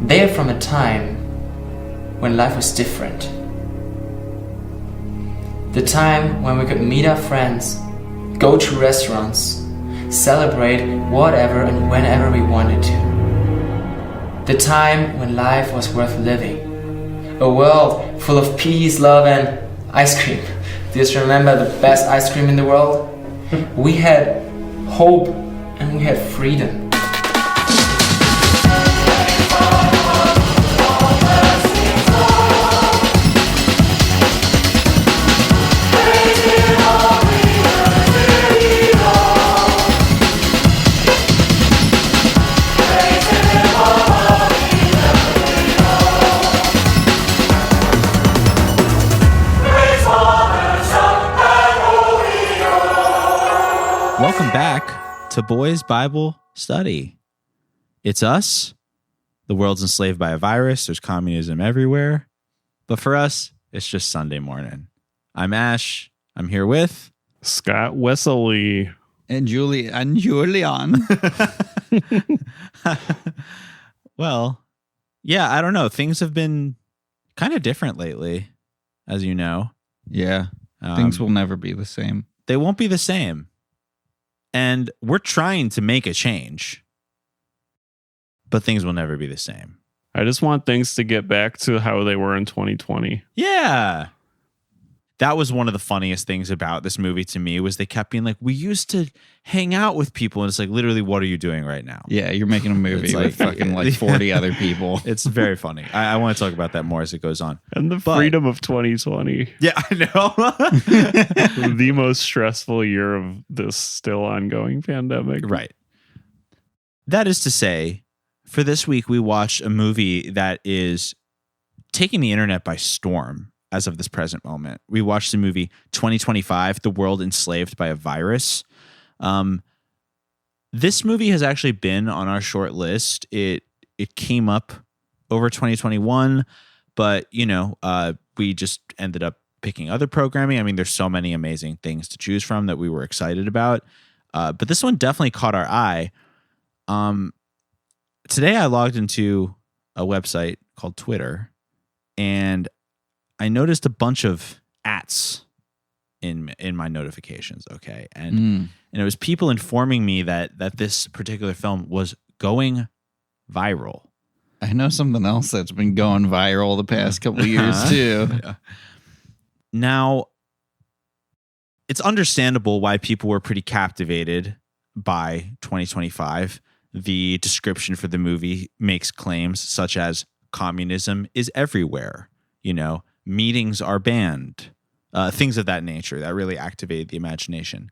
They're from a time when life was different. The time when we could meet our friends, go to restaurants, celebrate whatever and whenever we wanted to. The time when life was worth living. A world full of peace, love, and ice cream. Do you just remember the best ice cream in the world? We had hope and we had freedom. Welcome back to Boys Bible Study. It's us. The world's enslaved by a virus. There's communism everywhere. But for us, it's just Sunday morning. I'm Ash. I'm here with Scott Wesley. And Julian. Well, yeah, I don't know. Things have been kind of different lately, as you know. Yeah, things will never be the same. They won't be the same. And we're trying to make a change, but things will never be the same. I just want things to get back to how they were in 2020. Yeah. That was one of the funniest things about this movie to me was they kept being like, we used to hang out with people. And it's like, literally, what are you doing right now? Yeah, you're making a movie with fucking 40 other people. It's very funny. I want to talk about that more as it goes on. And the freedom of 2020. Yeah, I know. The most stressful year of this still ongoing pandemic. Right. That is to say, for this week, we watched a movie that is taking the internet by storm. As of this present moment, we watched the movie 2025, The World Enslaved by a Virus. This movie has actually been on our short list. It came up over 2021, but we just ended up picking other programming. I mean, there's so many amazing things to choose from that we were excited about. But this one definitely caught our eye. Today I logged into a website called Twitter, and I noticed a bunch of ats in my notifications. Okay. And it was people informing me that this particular film was going viral. I know something else that's been going viral the past couple of years too. Yeah. Now, it's understandable why people were pretty captivated by 2025. The description for the movie makes claims such as communism is everywhere, meetings are banned, things of that nature that really activated the imagination.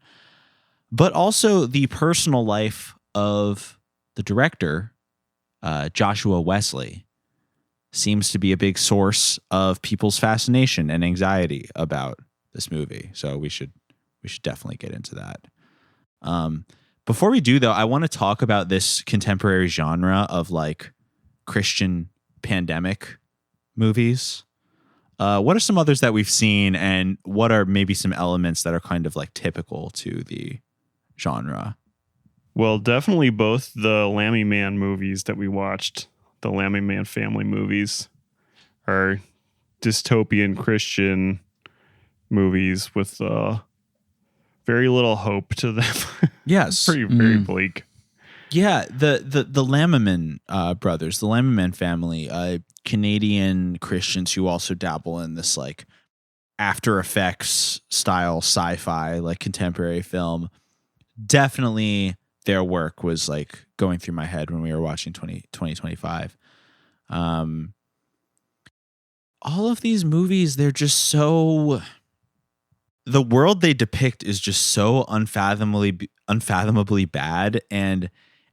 But also the personal life of the director, Joshua Wesley, seems to be a big source of people's fascination and anxiety about this movie. So we should definitely get into that. Before we do, though, I want to talk about this contemporary genre of like Christian pandemic movies. What are some others that we've seen, and what are maybe some elements that are kind of like typical to the genre? Well, definitely both the Lammy Man movies that we watched, the Lammy Man family movies, are dystopian Christian movies with very little hope to them. Yes. Very bleak. Yeah, the Lammerman brothers, the Lammerman family, Canadian Christians who also dabble in this like After Effects style sci-fi, like contemporary film. Definitely their work was like going through my head when we were watching 2025. All of these movies, they're just so... The world they depict is just so unfathomably bad, and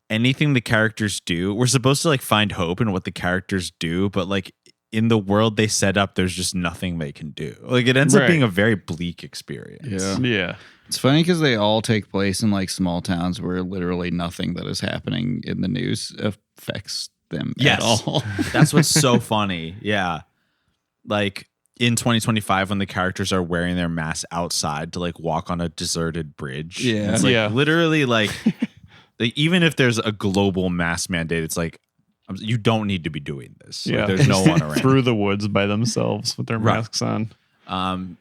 anything the characters do, we're supposed to like find hope in what the characters do, but like in the world they set up, there's just nothing they can do. Like it ends up being a very bleak experience. Yeah. It's funny because they all take place in like small towns where literally nothing that is happening in the news affects them at all. That's what's so funny. Yeah. Like in 2025 when the characters are wearing their masks outside to like walk on a deserted bridge. Yeah. It's like literally like even if there's a global mask mandate, it's like You don't need to be doing this. Like, Yeah. there's no one around. Through the woods by themselves with their Right. masks on.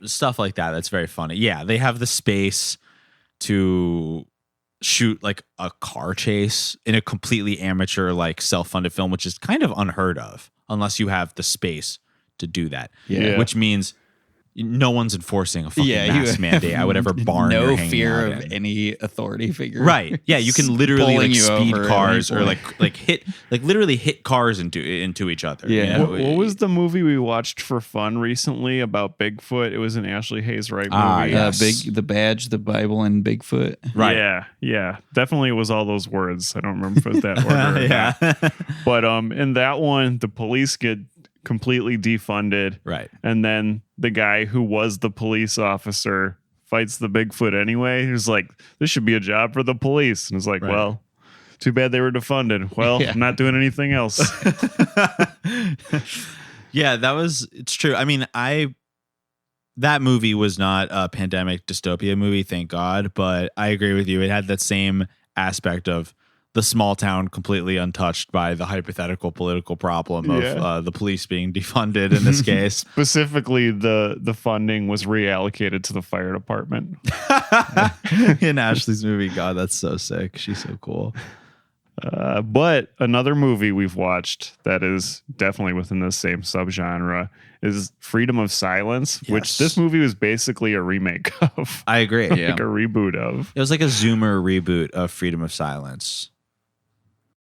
Stuff like that. That's very funny. Yeah, they have the space to shoot like a car chase in a completely amateur, like self-funded film, which is kind of unheard of unless you have the space to do that. Yeah. Which means no one's enforcing a fucking mask mandate at whatever barn you're No hanging fear out of in. any authority figure. Right. Yeah, you can literally Pulling like you speed over at cars any or point. literally hit cars into each other. Yeah. You know? What was the movie we watched for fun recently about Bigfoot? It was an Ashley Hayes Wright movie. Yes. The Badge, the Bible, and Bigfoot. Right. Yeah. Definitely it was all those words. I don't remember if it was that order or yeah. not. But in that one, the police get completely defunded. Right. And then the guy who was the police officer fights the Bigfoot anyway. He's like, this should be a job for the police. And it's like, Right. well, too bad they were defunded. Well, Yeah. I'm not doing anything else. Yeah, it's true. I mean, that movie was not a pandemic dystopia movie, thank God, but I agree with you. It had that same aspect of the small town completely untouched by the hypothetical political problem of the police being defunded in this case. Specifically, the funding was reallocated to the fire department. In Ashley's movie. God, that's so sick. She's so cool. But another movie we've watched that is definitely within the same subgenre is Freedom of Silence, which Yes. this movie was basically a remake of. I agree. Yeah. Like a reboot of. It was like a Zoomer reboot of Freedom of Silence.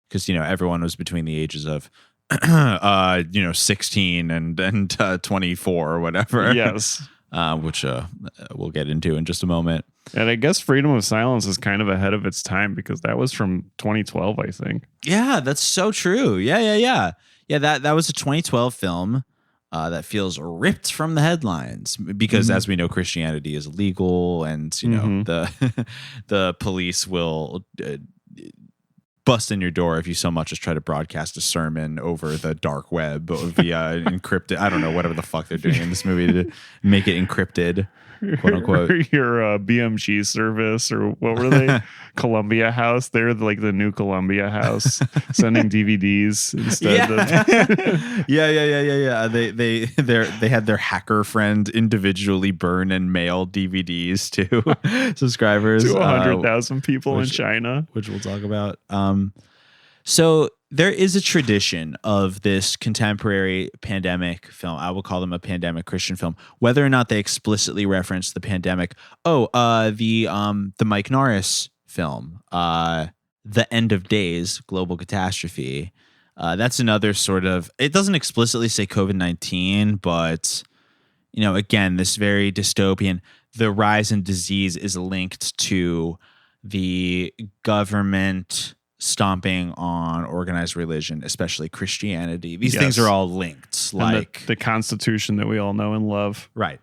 Because, everyone was between the ages of, 16 and 24 or whatever. Yes. Which we'll get into in just a moment. And I guess Freedom of Silence is kind of ahead of its time because that was from 2012, I think. Yeah, that's so true. Yeah. Yeah, that was a 2012 film that feels ripped from the headlines because, as we know, Christianity is illegal, and the police will bust in your door if you so much as try to broadcast a sermon over the dark web via encrypted. I don't know, whatever the fuck they're doing in this movie to make it encrypted, quote unquote. Your BMG service, or what were they? Columbia House. They're like the new Columbia House, sending DVDs instead of. Yeah. They had their hacker friend individually burn and mail DVDs to subscribers to 100,000 people in which- China. which we'll talk about. So there is a tradition of this contemporary pandemic film. I will call them a pandemic Christian film, whether or not they explicitly reference the pandemic. The Mike Norris film, The End of Days, Global Catastrophe. That's another sort of, it doesn't explicitly say COVID-19, but again, this very dystopian, the rise in disease is linked to the government stomping on organized religion, especially Christianity. These things are all linked. And Like the Constitution that we all know and love. right.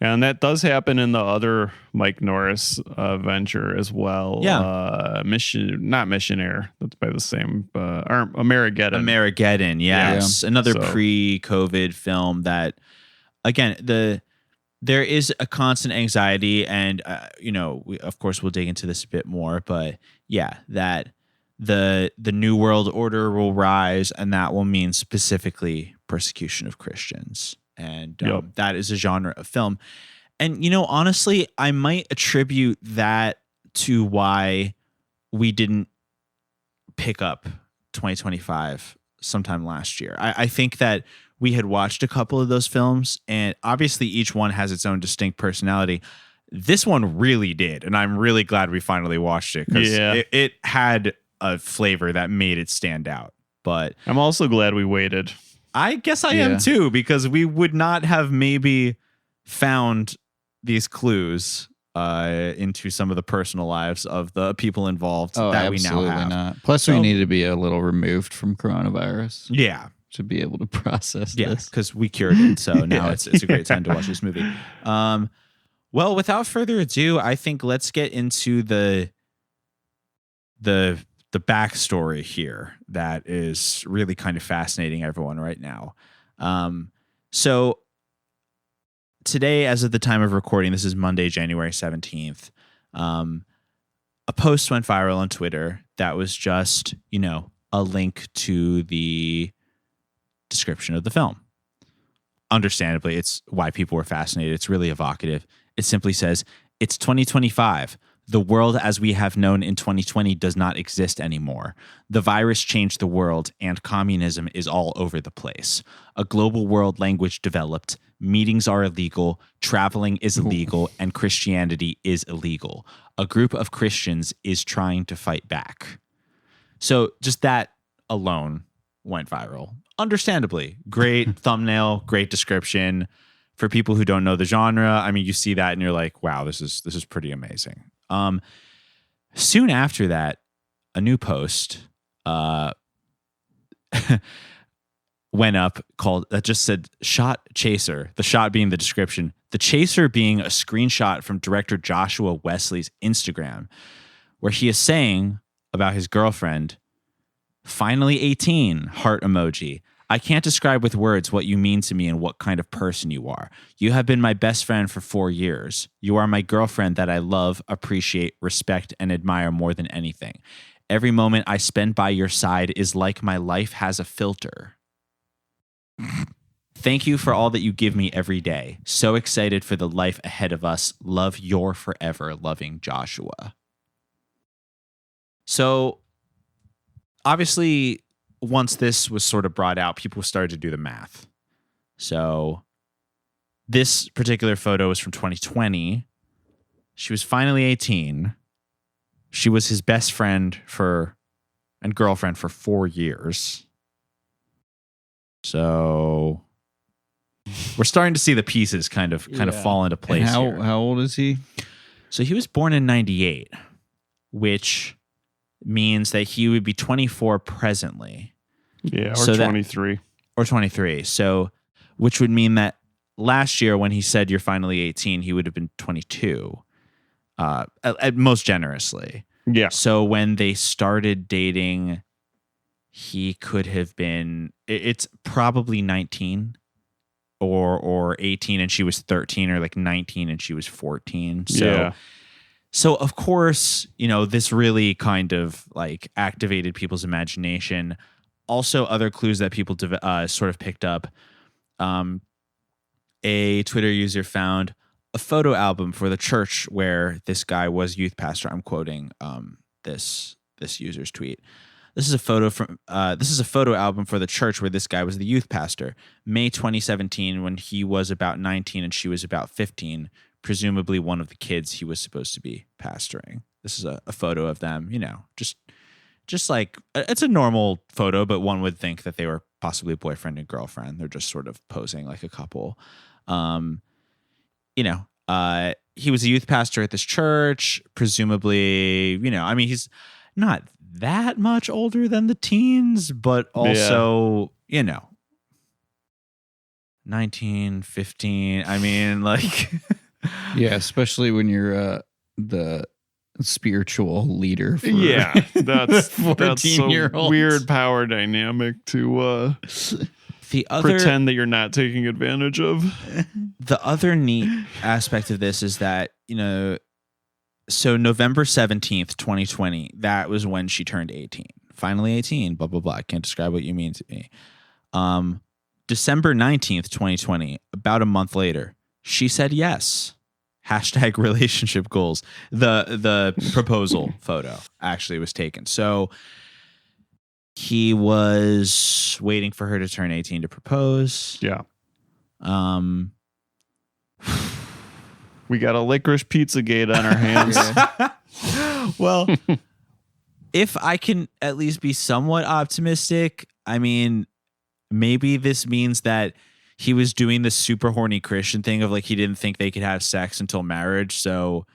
And that does happen in the other Mike Norris venture as well. Yeah. Not Missionaire. That's by the same. Amerigeddon. Amerigeddon, yes. Another So- pre-COVID film that, again, there is a constant anxiety, and of course we'll dig into this a bit more, but yeah, that the new world order will rise, and that will mean specifically persecution of Christians, and that is a genre of film. And honestly, I might attribute that to why we didn't pick up 2025 sometime last year. I think that we had watched a couple of those films, and obviously each one has its own distinct personality. This one really did, and I'm really glad we finally watched it because it had a flavor that made it stand out. But I'm also glad we waited. I guess I am too, because we would not have maybe found these clues into some of the personal lives of the people involved that we now have. Not. Plus, we need to be a little removed from coronavirus. Yeah. To be able to process this. Because we cured it. So now it's a great time to watch this movie. Well, without further ado, I think let's get into the backstory here that is really kind of fascinating everyone right now. So today, as of the time of recording, this is Monday, January 17th. A post went viral on Twitter that was just, a link to the description of the film. Understandably, it's why people were fascinated. It's really evocative. It simply says, "It's 2025. The world as we have known in 2020 does not exist anymore. The virus changed the world, and communism is all over the place. A global world language developed. Meetings are illegal, traveling is illegal, and Christianity is illegal. A group of Christians is trying to fight back." So just that alone went viral. Understandably. Great thumbnail, great description. For people who don't know the genre, I mean, you see that and you're like, wow, this is pretty amazing. Soon after that, a new post went up that just said "shot chaser," the shot being the description, the chaser being a screenshot from director Joshua Wesley's Instagram, where he is saying about his girlfriend, "Finally 18, heart emoji. I can't describe with words what you mean to me and what kind of person you are. You have been my best friend for 4 years. You are my girlfriend that I love, appreciate, respect, and admire more than anything. Every moment I spend by your side is like my life has a filter. Thank you for all that you give me every day. So excited for the life ahead of us. Love, your forever loving Joshua." So obviously, once this was sort of brought out, people started to do the math. So this particular photo was from 2020. She was finally 18. She was his best friend and girlfriend for 4 years. So we're starting to see the pieces kind of fall into place. And how old is he? So he was born in 98, which means that he would be 24 presently. Yeah, or So 23. Or 23. So, which would mean that last year when he said you're finally 18, he would have been 22, at most generously. Yeah. So when they started dating, he could have been, it's probably 19 or 18 and she was 13, or like 19 and she was 14. So, yeah. So of course, this really kind of like activated people's imagination. Also, other clues that people sort of picked up. A Twitter user found a photo album for the church where this guy was youth pastor. I'm quoting this user's tweet. This is a photo album for the church where this guy was the youth pastor. May 2017, when he was about 19 and she was about 15. Presumably one of the kids he was supposed to be pastoring. This is a photo of them, just like it's a normal photo, but one would think that they were possibly boyfriend and girlfriend. They're just sort of posing like a couple. He was a youth pastor at this church. Presumably, he's not that much older than the teens, but also, 19, 15. I mean, like... Yeah, especially when you're the spiritual leader for that's a 14-year-olds. weird power dynamic to pretend that you're not taking advantage of. The other neat aspect of this is that, so November 17th, 2020, that was when she turned 18. Finally 18, blah, blah, blah. I can't describe what you mean to me. December 19th, 2020, about a month later, she said yes. # relationship goals. The proposal photo actually was taken. So he was waiting for her to turn 18 to propose. Yeah. We got a licorice pizza gate on our hands. Well, if I can at least be somewhat optimistic, I mean, maybe this means that he was doing the super horny Christian thing of like he didn't think they could have sex until marriage. So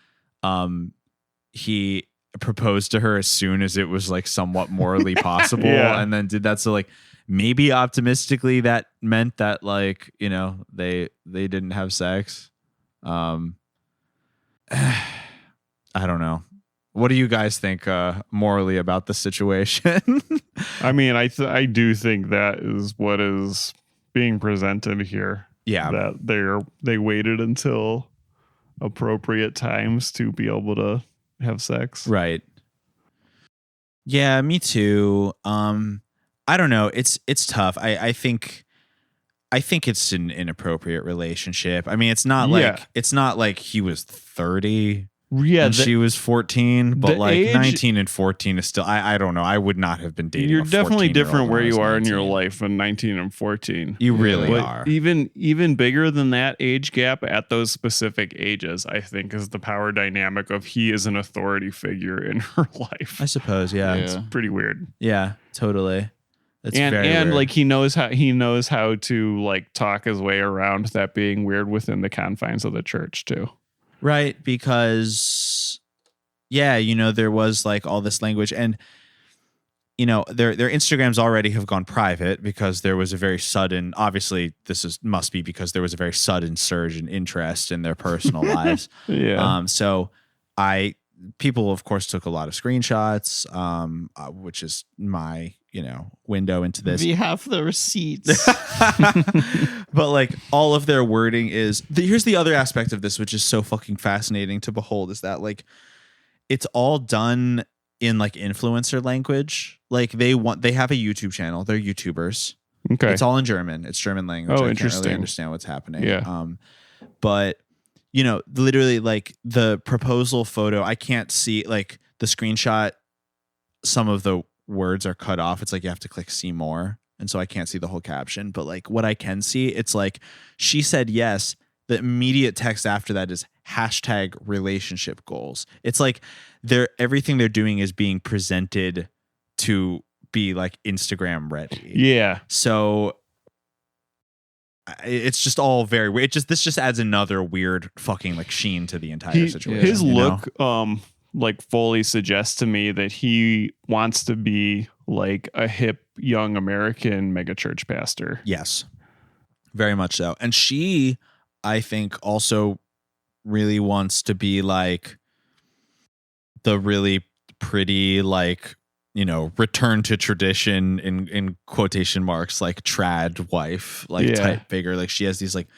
he proposed to her as soon as it was like somewhat morally possible. Yeah. And then did that. So like maybe optimistically that meant that like, they didn't have sex. I don't know. What do you guys think morally about the situation? I mean, I do think that is what is being presented here. Yeah. That they waited until appropriate times to be able to have sex. Right. Yeah, me too. I don't know. It's tough. I think it's an inappropriate relationship. I mean, it's not like he was 30 and she was 14, but like age, 19 and 14 is still I don't know. I would not have been dating. You're definitely different where you are 19. in your life when 19 and 14. You really are. Even bigger than that age gap at those specific ages, I think, is the power dynamic of he is an authority figure in her life. I suppose, yeah. It's pretty weird. Yeah, totally. That's and very weird. like he knows how to like talk his way around that being weird within the confines of the church too. Right, because there was like all this language, and their Instagrams already have gone private because there was a very sudden, obviously must be because there was a very sudden surge in interest in their personal lives. Yeah. So people of course took a lot of screenshots, which is my window into this. We have the receipts. But like all of their wording is here's the other aspect of this, which is so fucking fascinating to behold, is that like it's all done in like influencer language. Like they have a YouTube channel, they're YouTubers. Okay. It's all in German. It's German language. Oh, I interesting. Can't really understand what's happening. Yeah. But literally like the proposal photo, I can't see like the screenshot. Some of the words are cut off. It's like you have to click see more. And so I can't see the whole caption. But like what I can see, it's like she said yes. The immediate text after that is #relationship goals. It's like everything they're doing is being presented to be like Instagram ready. Yeah. So it's just all very weird. This just adds another weird fucking like sheen to the entire situation. His look like fully suggests to me that he wants to be like a hip young American megachurch pastor. Yes. Very much so. And she, I think, also really wants to be like the really pretty, like, return to tradition in quotation marks, like trad wife, like type figure. Like she has these like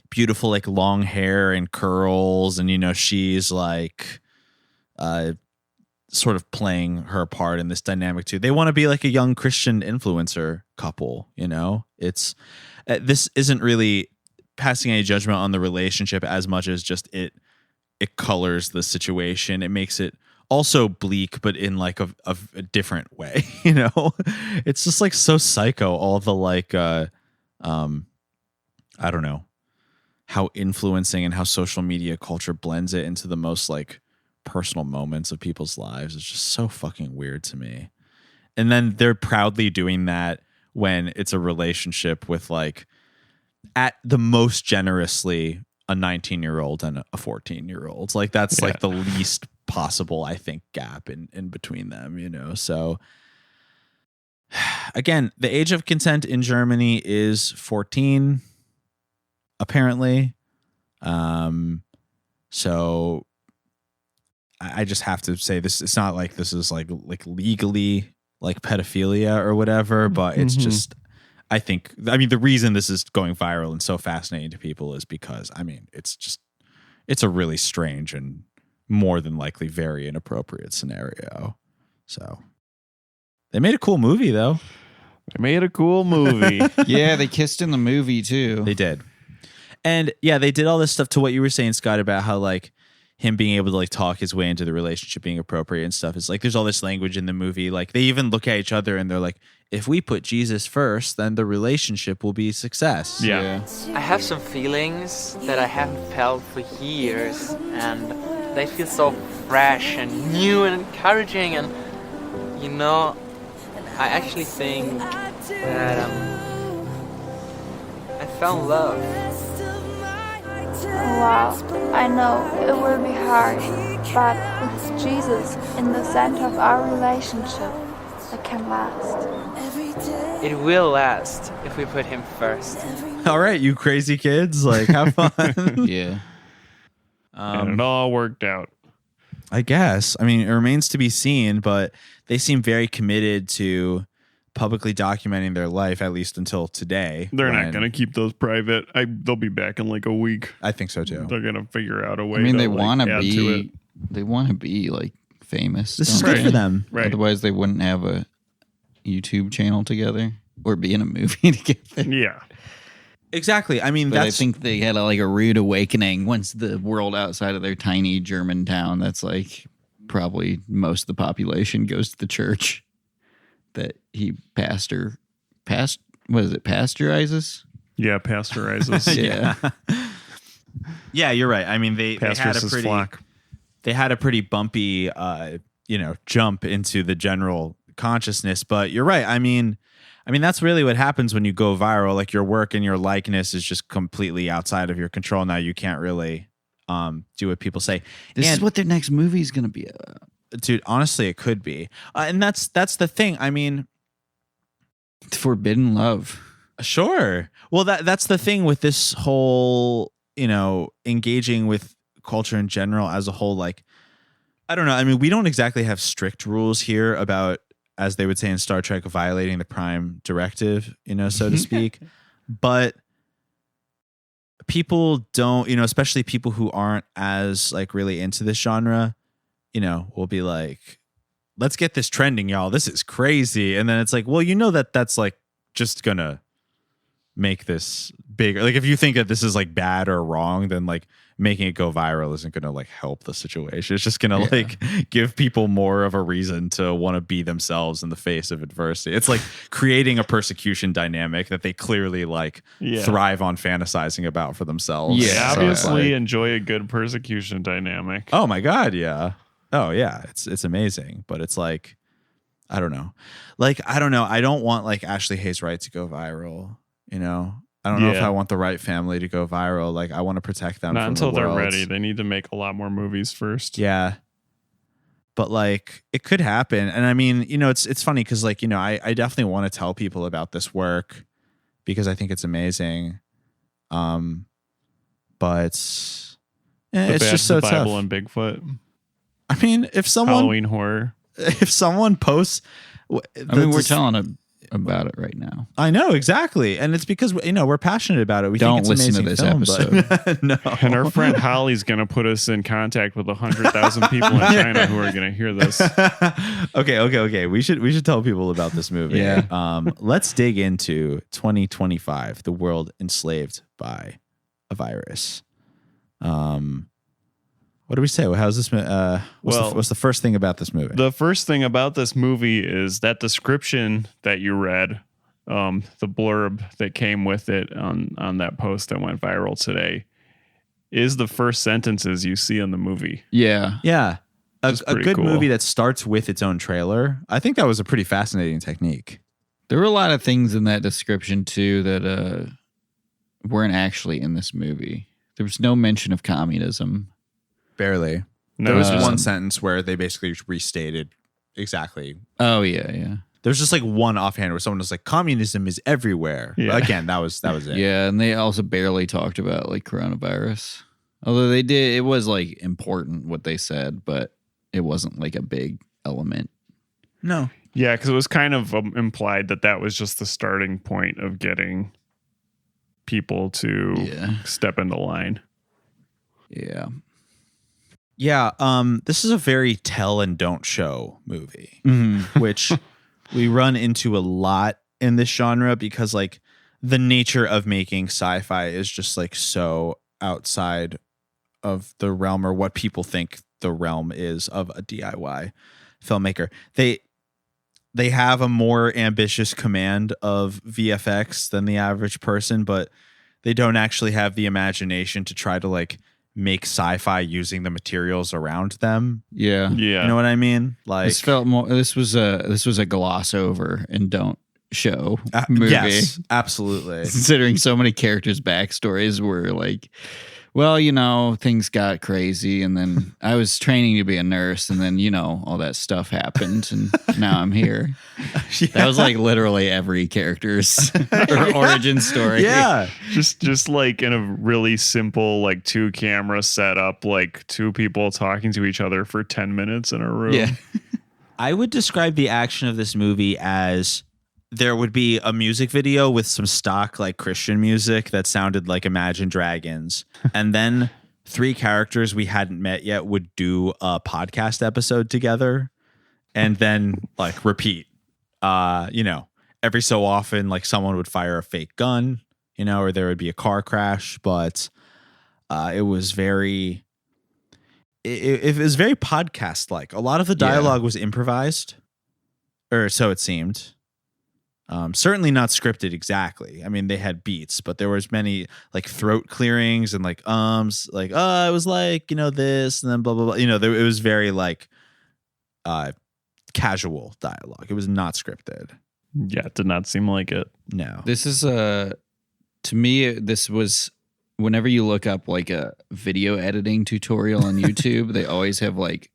beautiful, like long hair and curls. And, she's like, sort of playing her part in this dynamic too. They want to be like a young Christian influencer couple. It's this isn't really passing any judgment on the relationship as much as just it colors the situation. It makes it also bleak, but in like a different way. It's just like so psycho. All the like I don't know how influencing and how social media culture blends it into the most like personal moments of people's lives. It's just so fucking weird to me. And then they're proudly doing that when it's a relationship with like at the most generously a 19-year-old and a 14-year-old. Like that's like the least possible, I think, gap in between them, So again, the age of consent in Germany is 14, apparently. So I just have to say this. It's not like this is like legally like pedophilia or whatever, but it's just, I mean, the reason this is going viral and so fascinating to people is because, I mean, it's a really strange and more than likely very inappropriate scenario. So they made a cool movie though. Yeah. They kissed in the movie too. They did. And yeah, they did all this stuff to what you were saying, Scott, about how like him being able to like talk his way into the relationship being appropriate and stuff. It's like there's all this language in the movie. Like they even look at each other and they're like, if we put Jesus first, then the relationship will be a success. Yeah. I have some feelings that I haven't felt for years, and they feel so fresh and new and encouraging. And I actually think that I fell in love. Wow, I know it will be hard, but with Jesus in the center of our relationship, it can last. It will last if we put him first. All right, you crazy kids, like have fun. Yeah. And it all worked out. I guess. I mean, it remains to be seen, but they seem very committed to publicly documenting their life, at least until today. They're not going to keep those private. They'll be back in like a week. I think so too. They're going to figure out a way. I mean, to, they like, want to add to be. it. They want to be like famous. This is don't good they? for them. Right. Otherwise, they wouldn't have a YouTube channel together or be in a movie together. Yeah. Exactly. I mean, But I that's think they had a rude awakening once the world outside of their tiny German town. That's like probably most of the population goes to the church that he pasteurizes? Yeah, pasteurizes. Yeah. yeah, you're right. I mean, they had Pastors a his pretty flock. they had a pretty bumpy jump into the general consciousness, but you're right. I mean that's really what happens when you go viral. Like your work and your likeness is just completely outside of your control. Now you can't really do what people say. This is And- what their next movie is going to be about. dude, honestly, it could be. And that's the thing. I mean, Forbidden Love. sure. Well, that's the thing with this whole, engaging with culture in general as a whole. Like, I don't know. I mean, we don't exactly have strict rules here about, as they would say in Star Trek, violating the Prime Directive, so to speak. But people don't, especially people who aren't as like really into this genre, will be like, let's get this trending, y'all. This is crazy. And then it's like, well, that's like just gonna make this bigger. Like if you think that this is like bad or wrong, then like making it go viral isn't gonna like help the situation. It's just gonna like give people more of a reason to want to be themselves in the face of adversity. It's like creating a persecution dynamic that they clearly like thrive on fantasizing about for themselves. They Yeah, obviously enjoy a good persecution dynamic. Oh my God, yeah. Oh yeah, it's amazing. But it's like, I don't know. Like, I don't know. I don't want like Ashley Hayes Wright to go viral, I don't know if I want the Wright family to go viral. Like, I want to protect them Not from until the they're world. ready. They need to make a lot more movies first. Yeah. But like it could happen. And I mean, it's funny because like, I definitely want to tell people about this work because I think it's amazing. But it's just so Bible tough. and Bigfoot. I mean, if Halloween horror. someone posts, I mean, we're telling about it right now. I know exactly, and it's because we're passionate about it. We Don't think it's listen to amazing this film, episode. but no. And our friend Holly's going to put us in contact with 100,000 people in China who are going to hear this. Okay. We should tell people about this movie. Yeah. Let's dig into 2025, the world enslaved by a virus. What do we say? How's this? What's the first thing about this movie? The first thing about this movie is that description that you read, the blurb that came with it on that post that went viral today, is the first sentences you see in the movie. Yeah. Yeah. A pretty good cool. movie that starts with its own trailer. I think that was a pretty fascinating technique. There were a lot of things in that description, too, that weren't actually in this movie. There was no mention of communism. Barely. No, There was it's one just- sentence where they basically restated exactly. Oh, yeah. There's just like one offhand where someone was like, communism is everywhere. Yeah. But again, that was it. Yeah, and they also barely talked about like coronavirus. Although they did, it was like important what they said, but it wasn't like a big element. No. Yeah, because it was kind of implied that was just the starting point of getting people to step into line. Yeah. Yeah. This is a very tell and don't show movie, which we run into a lot in this genre because like the nature of making sci-fi is just like so outside of the realm or what people think the realm is of a DIY filmmaker. They have a more ambitious command of VFX than the average person, but they don't actually have the imagination to try to like make sci-fi using the materials around them. Yeah. Yeah. You know what I mean? Like This felt more. This was a gloss over and don't show movie. Yes, absolutely. Considering so many characters' backstories were like, well, things got crazy, and then I was training to be a nurse, and then all that stuff happened, and now I'm here. That was like literally every character's origin story. Yeah. Just like in a really simple like 2-camera setup, like 2 people talking to each other for 10 minutes in a room. Yeah. I would describe the action of this movie as there would be a music video with some stock like Christian music that sounded like Imagine Dragons. And then 3 characters we hadn't met yet would do a podcast episode together and then like repeat. Every so often, like someone would fire a fake gun, or there would be a car crash, but it was very podcast like. A lot of the dialogue was improvised, or so it seemed. Certainly not scripted exactly. I mean, they had beats, but there was many like throat clearings and like like, it was like, this and then blah blah blah. It was very like casual dialogue. It was not scripted. Yeah, it did not seem like it. No. This is to me, this was whenever you look up like a video editing tutorial on YouTube, they always have like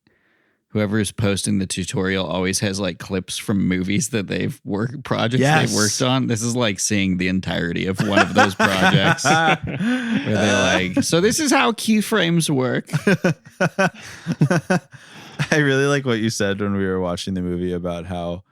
whoever is posting the tutorial always has like clips from movies that they've projects they've worked on. This is like seeing the entirety of one of those projects where they're like, so this is how keyframes work. I really like what you said when we were watching the movie about how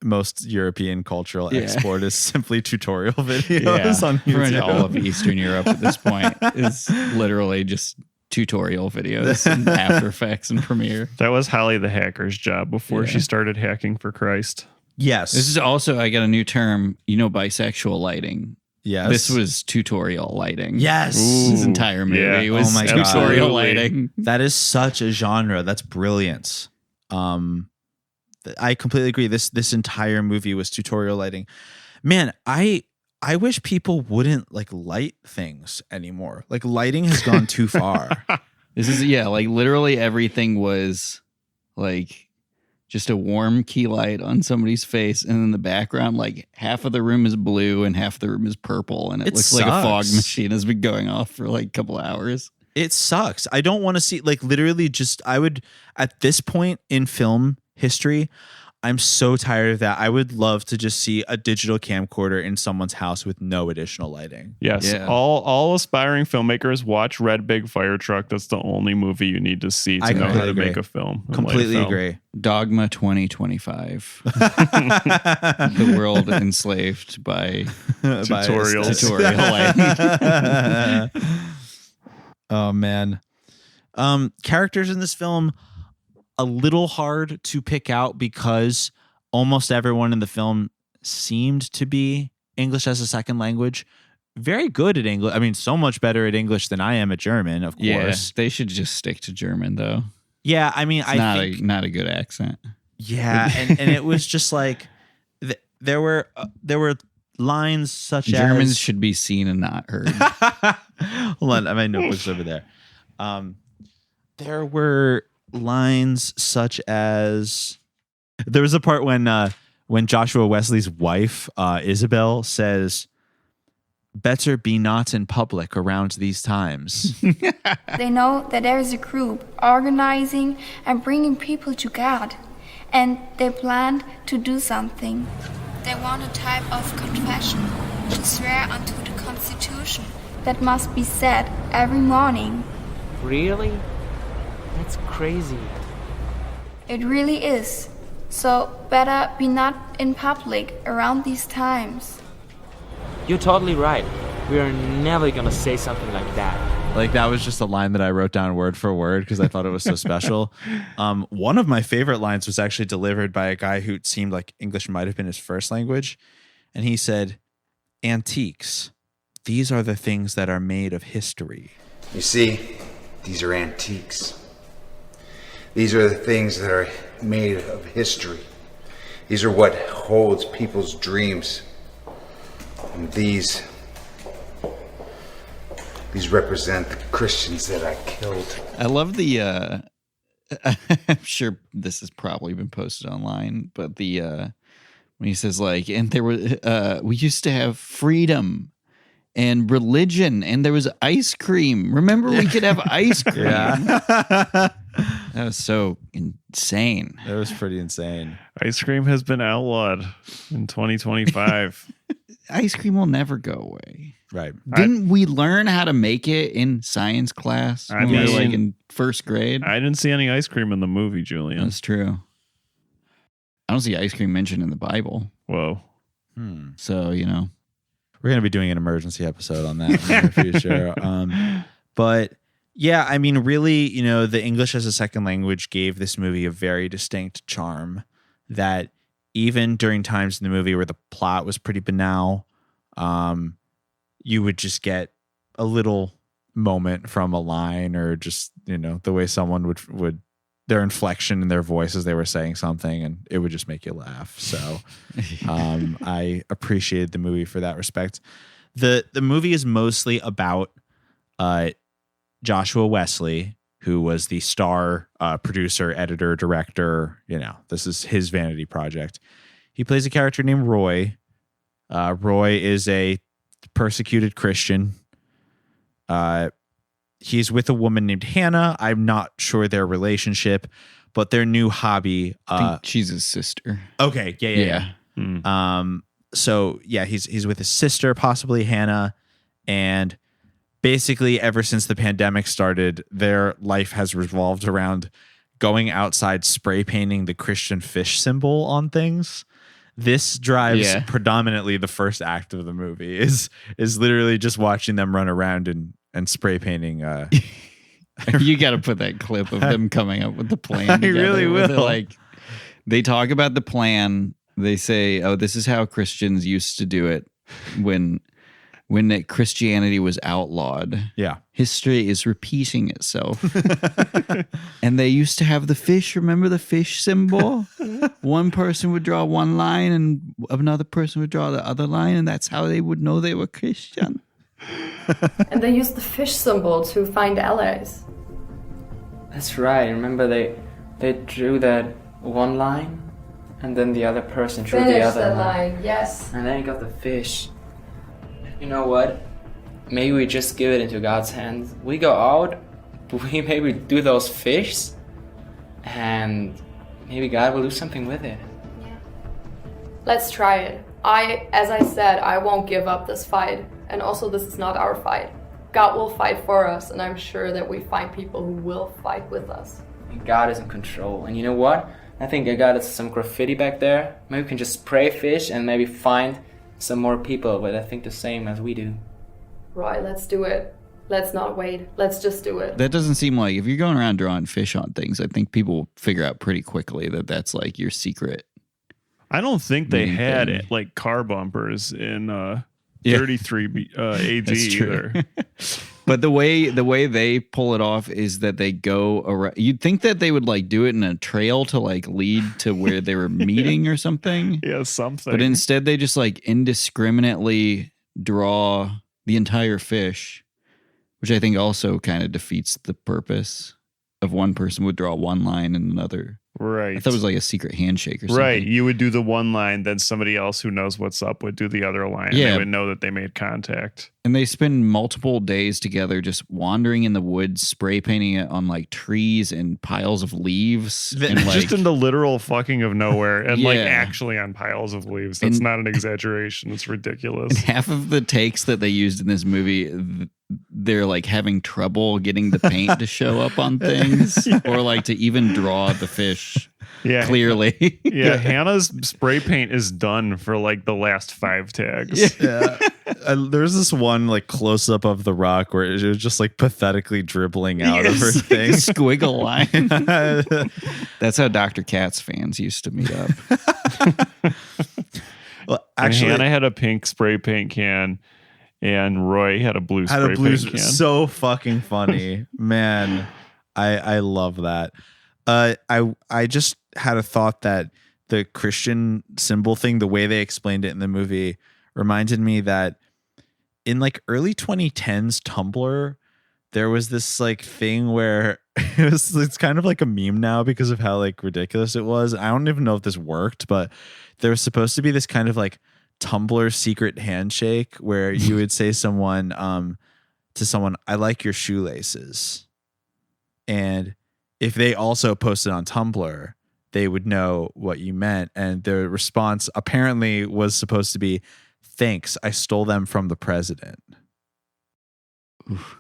most European cultural export is simply tutorial videos on YouTube. Pretty much all of Eastern Europe at this point is literally just tutorial videos in After Effects and Premiere. That was Holly the hacker's job before she started hacking for Christ. Yes. This is also, I got a new term, bisexual lighting. Yes. This was tutorial lighting. Yes. This entire movie was Oh my God. tutorial lighting. That is such a genre. That's brilliant. I completely agree. This entire movie was tutorial lighting. Man, I wish people wouldn't like light things anymore. Like lighting has gone too far. This is like literally everything was like just a warm key light on somebody's face, and in the background, like half of the room is blue and half the room is purple, and it looks like a fog machine has been going off for like a couple of hours. It sucks. I don't want to see like literally just I would at this point in film history, I'm so tired of that. I would love to just see a digital camcorder in someone's house with no additional lighting. Yes. Yeah. All aspiring filmmakers watch Red Big Fire Truck. That's the only movie you need to see to know how to make a film. Completely agree. Dogma 2025. The world enslaved by Tutorials. tutorial lighting. Oh man. Characters in this film, a little hard to pick out because almost everyone in the film seemed to be English as a second language. Very good at English. I mean, so much better at English than I am at German, of course. Yeah, they should just stick to German though. Yeah, I mean, I think not a good accent. Yeah, and it was just like there were lines such as Germans should be seen and not heard. Hold on, my notebook's over there. There were lines such as there was a part when Joshua Wesley's wife Isabel says, "Better be not in public around these times." They know that there is a group organizing and bringing people to God, and they plan to do something. They want a type of confession to swear unto the Constitution that must be said every morning. Really? That's crazy. It really is. So better be not in public around these times. You're totally right. We are never gonna say something like that. Like that was just a line that I wrote down word for word because I thought it was so special. One of my favorite lines was actually delivered by a guy who seemed like English might have been his first language. And he said, "Antiques. These are the things that are made of history." You see, these are antiques. These are the things that are made of history. These are what holds people's dreams. And these represent the Christians that I killed. I love the I'm sure this has probably been posted online, but the when he says like, and there was we used to have freedom and religion, and there was ice cream. Remember, we could have ice cream. Yeah. That was so insane. That was pretty insane. Ice cream has been outlawed in 2025. Ice cream will never go away. Right. Didn't we learn how to make it in science class when we were like in first grade? I didn't see any ice cream in the movie, Julian. That's true. I don't see ice cream mentioned in the Bible. Whoa. So, We're going to be doing an emergency episode on that in the future. But yeah, I mean, really, the English as a second language gave this movie a very distinct charm that even during times in the movie where the plot was pretty banal, you would just get a little moment from a line, or just, the way someone would their inflection in their voice as they were saying something, and it would just make you laugh. So I appreciated the movie for that respect. The movie is mostly about Joshua Wesley, who was the star producer, editor, director. This is his vanity project. He plays a character named Roy. Roy is a persecuted Christian. He's with a woman named Hannah. I'm not sure their relationship, but their new hobby. I think she's his sister. Okay, yeah. So yeah, he's with his sister, possibly Hannah, and basically ever since the pandemic started, their life has revolved around going outside, spray painting the Christian fish symbol on things. This drives predominantly the first act of the movie. Is literally just watching them run around and spray painting. You got to put that clip of them coming up with the plan. I really will. They talk about the plan. They say, "Oh, this is how Christians used to do it when Christianity was outlawed." Yeah, history is repeating itself. And they used to have the fish. Remember the fish symbol? One person would draw one line, and another person would draw the other line, and that's how they would know they were Christian. And they used the fish symbol to find allies. That's right. Remember they drew that one line, and then the other person drew the other line. Yes. And then you got the fish. You know what? Maybe we just give it into God's hands. We go out, we maybe do those fish, and maybe God will do something with it. Yeah. Let's try it. As I said, I won't give up this fight. And also, this is not our fight. God will fight for us, and I'm sure that we find people who will fight with us. And God is in control. And you know what? I think I got some graffiti back there. Maybe we can just spray fish and maybe find some more people that think the same as we do. Right, let's do it. Let's not wait. Let's just do it. That doesn't seem like, if you're going around drawing fish on things, I think people will figure out pretty quickly that that's like your secret. I don't think they had it like car bumpers in 33 AD either. But the way they pull it off is that they go around. You'd think that they would like do it in a trail to like lead to where they were meeting or something. Yeah, something. But instead they just like indiscriminately draw the entire fish, which I think also kind of defeats the purpose of one person would draw one line and another. Right. I thought it was like a secret handshake or something. Right. You would do the one line, then somebody else who knows what's up would do the other line. Yeah. They would know that they made contact. And they spend multiple days together just wandering in the woods, spray painting it on like trees and piles of leaves. And Just in the literal fucking of nowhere. And like Yeah. actually on piles of leaves. That's not an exaggeration. It's ridiculous. half of the takes that they used in this movie, they're like having trouble getting the paint to show up on things or like to even draw the fish clearly. Yeah, Hannah's spray paint is done for like the last 5 tags. Yeah. There's this one like close up of the rock where it was just like pathetically dribbling out of her thing. Squiggle line. That's how Dr. Katz fans used to meet up. Well, actually, Hannah had a pink spray paint can. And Roy had a blue spray paint can. So fucking funny. Man, I love that. I just had a thought that the Christian symbol thing, the way they explained it in the movie, reminded me that in like early 2010s Tumblr, there was this like thing where it's kind of like a meme now because of how like ridiculous it was. I don't even know if this worked, but there was supposed to be this kind of like Tumblr secret handshake where you would say to someone, "I like your shoelaces," and if they also posted on Tumblr, they would know what you meant. And the response apparently was supposed to be, "Thanks, I stole them from the president."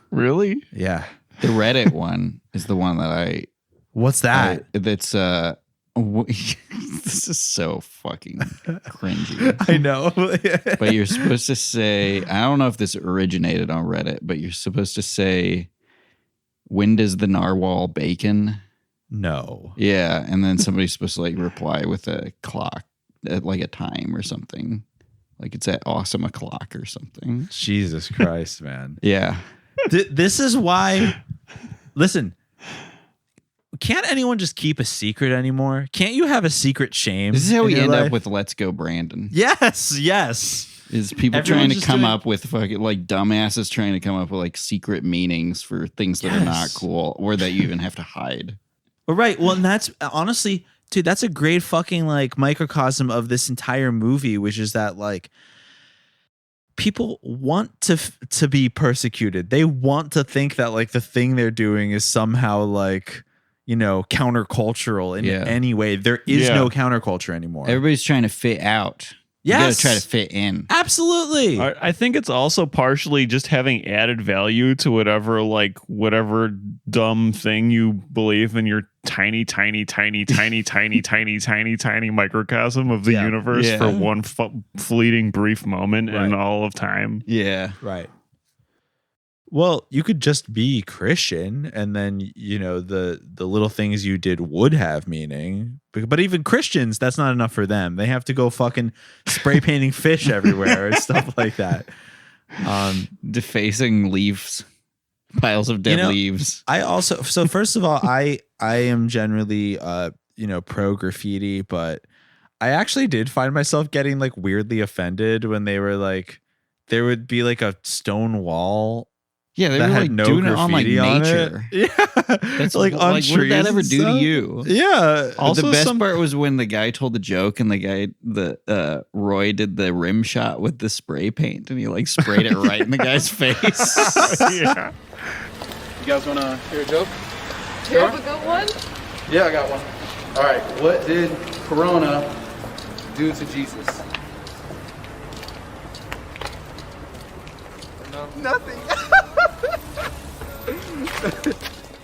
Really? Yeah. The Reddit one is the one that What's that? That's this is so fucking cringy. I know. But you're supposed to say, I don't know if this originated on Reddit, but you're supposed to say, when does the narwhal bacon? No. Yeah, and then somebody's supposed to like reply with a clock, like a time or something. Like it's at awesome o'clock or something. Jesus Christ, man. Yeah. This is why. Listen, can't anyone just keep a secret anymore? Can't you have a secret shame? This is how we end life? up with Let's Go Brandon. Yes. Is people Everyone's trying to just come doing- up with fucking like dumbasses trying to come up with like secret meanings for things that are not cool or that you even have to hide. Right. Well, and that's honestly, dude, that's a great fucking like microcosm of this entire movie, which is that like people want to be persecuted. They want to think that like the thing they're doing is somehow like, you know, countercultural in any way. There is no counterculture anymore. Everybody's trying to fit out. You gotta try to fit in. Absolutely. I think it's also partially just having added value to whatever dumb thing you believe in your tiny microcosm of the universe for one fleeting brief moment in all of time. Yeah. Right. Well, you could just be Christian and then, you know, the little things you did would have meaning. But even Christians, that's not enough for them. They have to go fucking spray painting fish everywhere and stuff like that. Defacing leaves, piles of dead leaves. I also, so first of all, I am generally, pro graffiti, but I actually did find myself getting like weirdly offended when they were like, there would be like a stone wall. Yeah, they were like doing it on like nature. Yeah, that's like on trees. What did that ever do to you? Yeah. Also, the best part was when the guy told the joke and Roy did the rim shot with the spray paint and he like sprayed it right in the guy's face. Yeah. You guys want to hear a joke? Do you have a good one? Yeah, I got one. All right. What did Corona do to Jesus? Nothing.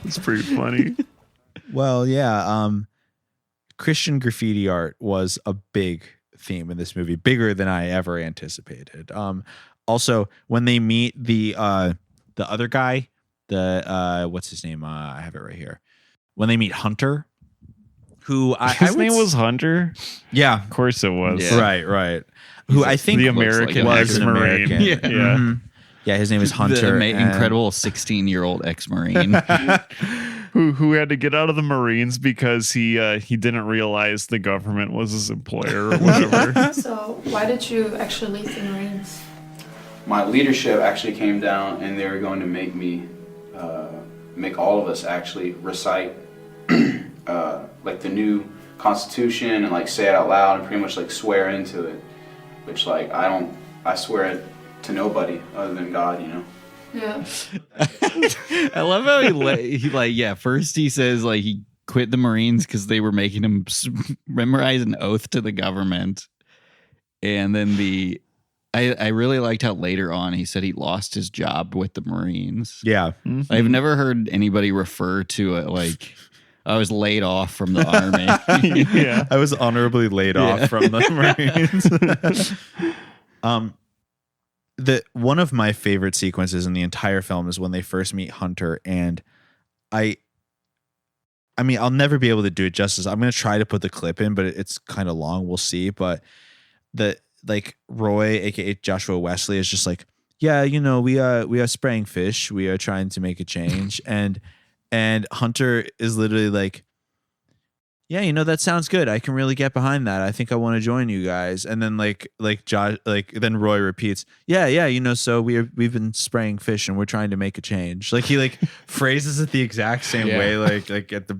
It's pretty funny. Well, yeah. Christian graffiti art was a big theme in this movie, bigger than I ever anticipated. Also, when they meet the other guy, what's his name? I have it right here. When they meet Hunter, who his name was Hunter. Yeah, of course it was. Yeah. Right. Who I think the American was an ex-Marine. American. Yeah. Mm-hmm. Yeah, his name is Hunter. The incredible 16-year-old ex-Marine. who had to get out of the Marines because he didn't realize the government was his employer or whatever. So why did you actually leave the Marines? My leadership actually came down and they were going to make me, make all of us actually recite like the new Constitution and like say it out loud and pretty much like swear into it, which like I swear it to nobody other than God, you know. Yeah. I love how first he says like he quit the Marines because they were making him memorize an oath to the government, and then I really liked how later on he said he lost his job with the Marines. Yeah. Mm-hmm. I've never heard anybody refer to it like I was laid off from the army. Yeah, I was honorably laid off from the Marines. One of my favorite sequences in the entire film is when they first meet Hunter, and I mean, I'll never be able to do it justice. I'm going to try to put the clip in, but it's kind of long. We'll see. But Roy, aka Joshua Wesley, is just like, yeah, you know, we are spraying fish. We are trying to make a change, and Hunter is literally like, yeah, you know, that sounds good. I can really get behind that. I think I want to join you guys. And then then Roy repeats, yeah, you know, so we've been spraying fish and we're trying to make a change. Like he phrases it the exact same way. Like at the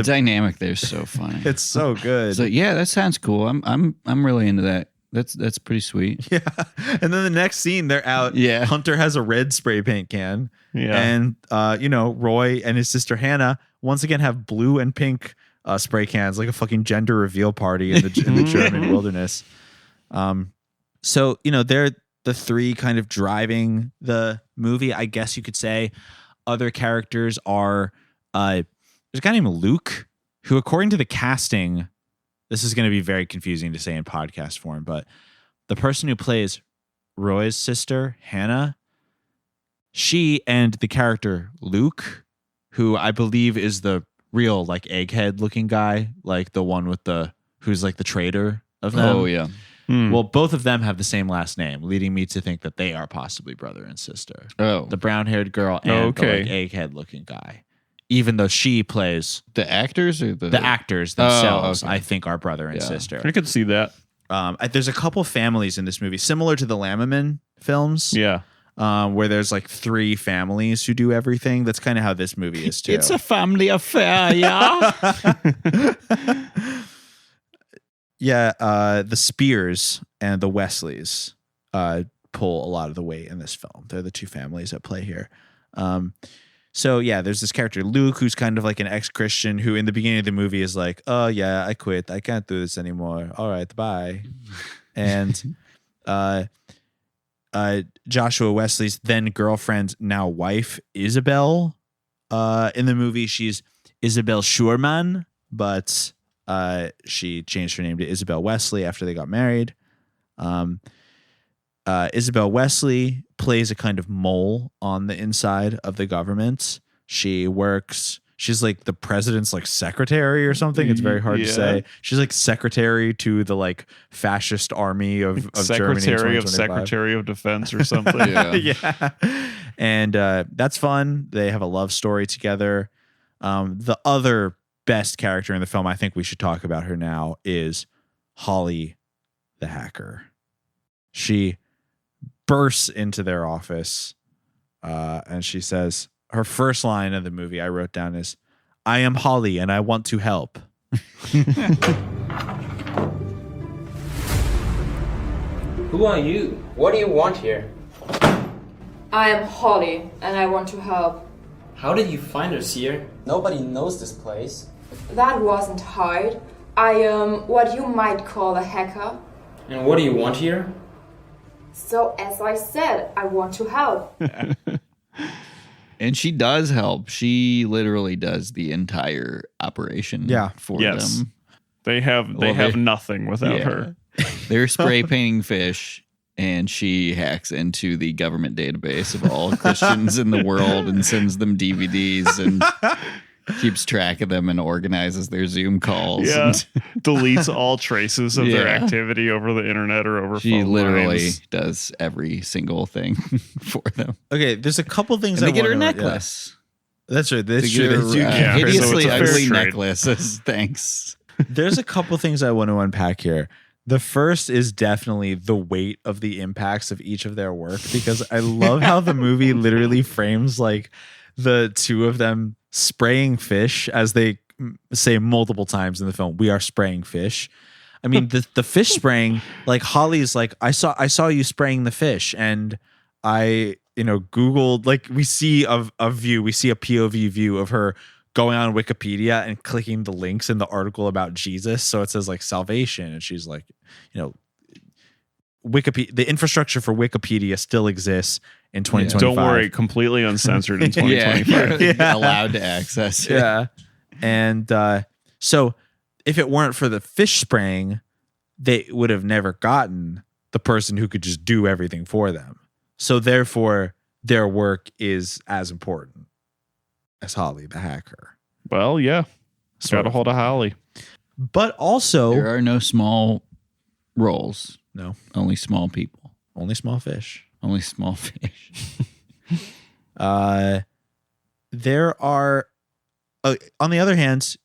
dynamic there's so funny. It's so good. So yeah, that sounds cool. I'm really into that. That's pretty sweet. Yeah. And then the next scene, they're out. Yeah. Hunter has a red spray paint can. Yeah. And Roy and his sister Hannah once again have blue and pink spray cans, like a fucking gender reveal party in the German wilderness. So, you know, they're the three kind of driving the movie, I guess you could say. Other characters are, there's a guy named Luke, who according to the casting, this is going to be very confusing to say in podcast form, but the person who plays Roy's sister, Hannah, she and the character Luke who I believe is the real like egghead looking guy, like the one with who's like the traitor of them. Oh yeah. Well, both of them have the same last name, leading me to think that they are possibly brother and sister. Oh, The brown-haired girl and the like, egghead-looking guy. Even though she plays the actors or the actors themselves, okay. I think are brother and sister. I could see that. There's a couple families in this movie, similar to the Lammerman films. Yeah. Where there's like 3 families who do everything. That's kind of how this movie is too. It's a family affair, yeah. Yeah, the Spears and the Wesleys pull a lot of the weight in this film. They're the 2 families at play here. So yeah, there's this character Luke who's kind of like an ex-Christian who in the beginning of the movie is like, oh yeah, I quit. I can't do this anymore. All right, bye. And Joshua Wesley's then girlfriend, now wife, Isabel. In the movie, she's Isabel Schurman, but she changed her name to Isabel Wesley after they got married. Isabel Wesley plays a kind of mole on the inside of the government. She's like the president's like secretary or something. It's very hard to say. She's like secretary to the like fascist army of Germany. Secretary of Secretary of Defense or something. Yeah. And that's fun. They have a love story together. The other best character in the film, I think we should talk about her now, is Holly the hacker. She bursts into their office and she says, her first line of the movie I wrote down is, "I am Holly and I want to help." Who are you? What do you want here? I am Holly, and I want to help. How did you find us here? Nobody knows this place. That wasn't hard. I am what you might call a hacker. And what do you want here? So, as I said, I want to help. And she does help. She literally does the entire operation for them. They have nothing without her. They're spray painting fish, and she hacks into the government database of all Christians in the world and sends them DVDs and keeps track of them and organizes their Zoom calls. Yeah. Deletes all traces of their activity over the internet or over she phone literally lines. does every single thing for them. Okay, there's a couple things And I they get her a want to- necklace. That's right. That's They true. get They do her, get her. hideously So it's a fair ugly trade. necklace as thanks. There's a couple things I want to unpack here. The first is definitely the weight of the impacts of each of their work, because I love how the movie literally frames like the 2 of them spraying fish, as they say multiple times in the film. We are spraying fish. I mean, the fish spraying, like Holly's like, I saw you spraying the fish, and I Googled, like, we see a POV view of her going on Wikipedia and clicking the links in the article about Jesus. So it says like salvation, and she's like, Wikipedia, the infrastructure for Wikipedia still exists in 2025. Don't worry, completely uncensored in 2025. You're allowed to access it. Yeah. And so if it weren't for the fish spraying, they would have never gotten the person who could just do everything for them. So therefore, their work is as important as Holly the hacker. Well, yeah. Sort Got a of. hold of Holly. But also, There are no small roles. no, Only small people. only small fish. Only small fish. There are, on the other hand,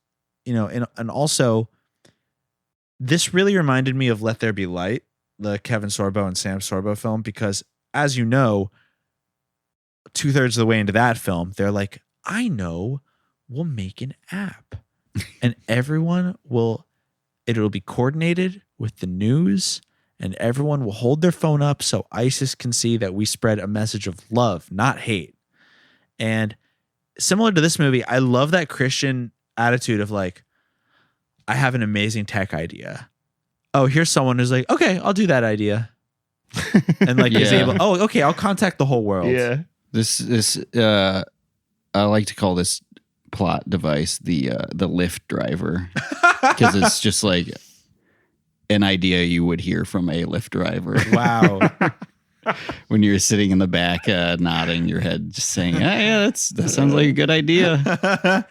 and also, this really reminded me of Let There Be Light, the Kevin Sorbo and Sam Sorbo film, because as you know, 2/3 of the way into that film, they're like, I know, we'll make an app and it'll be coordinated with the news, and everyone will hold their phone up so ISIS can see that we spread a message of love, not hate. And similar to this movie, I love that Christian attitude of like, I have an amazing tech idea. Oh, here's someone who's like, okay, I'll do that idea. And like is able, oh, okay, I'll contact the whole world. Yeah. This I like to call this plot device the Lyft driver, because it's just like an idea you would hear from a Lyft driver. Wow. when you're sitting in the back, nodding your head, just saying, yeah, that sounds like a good idea.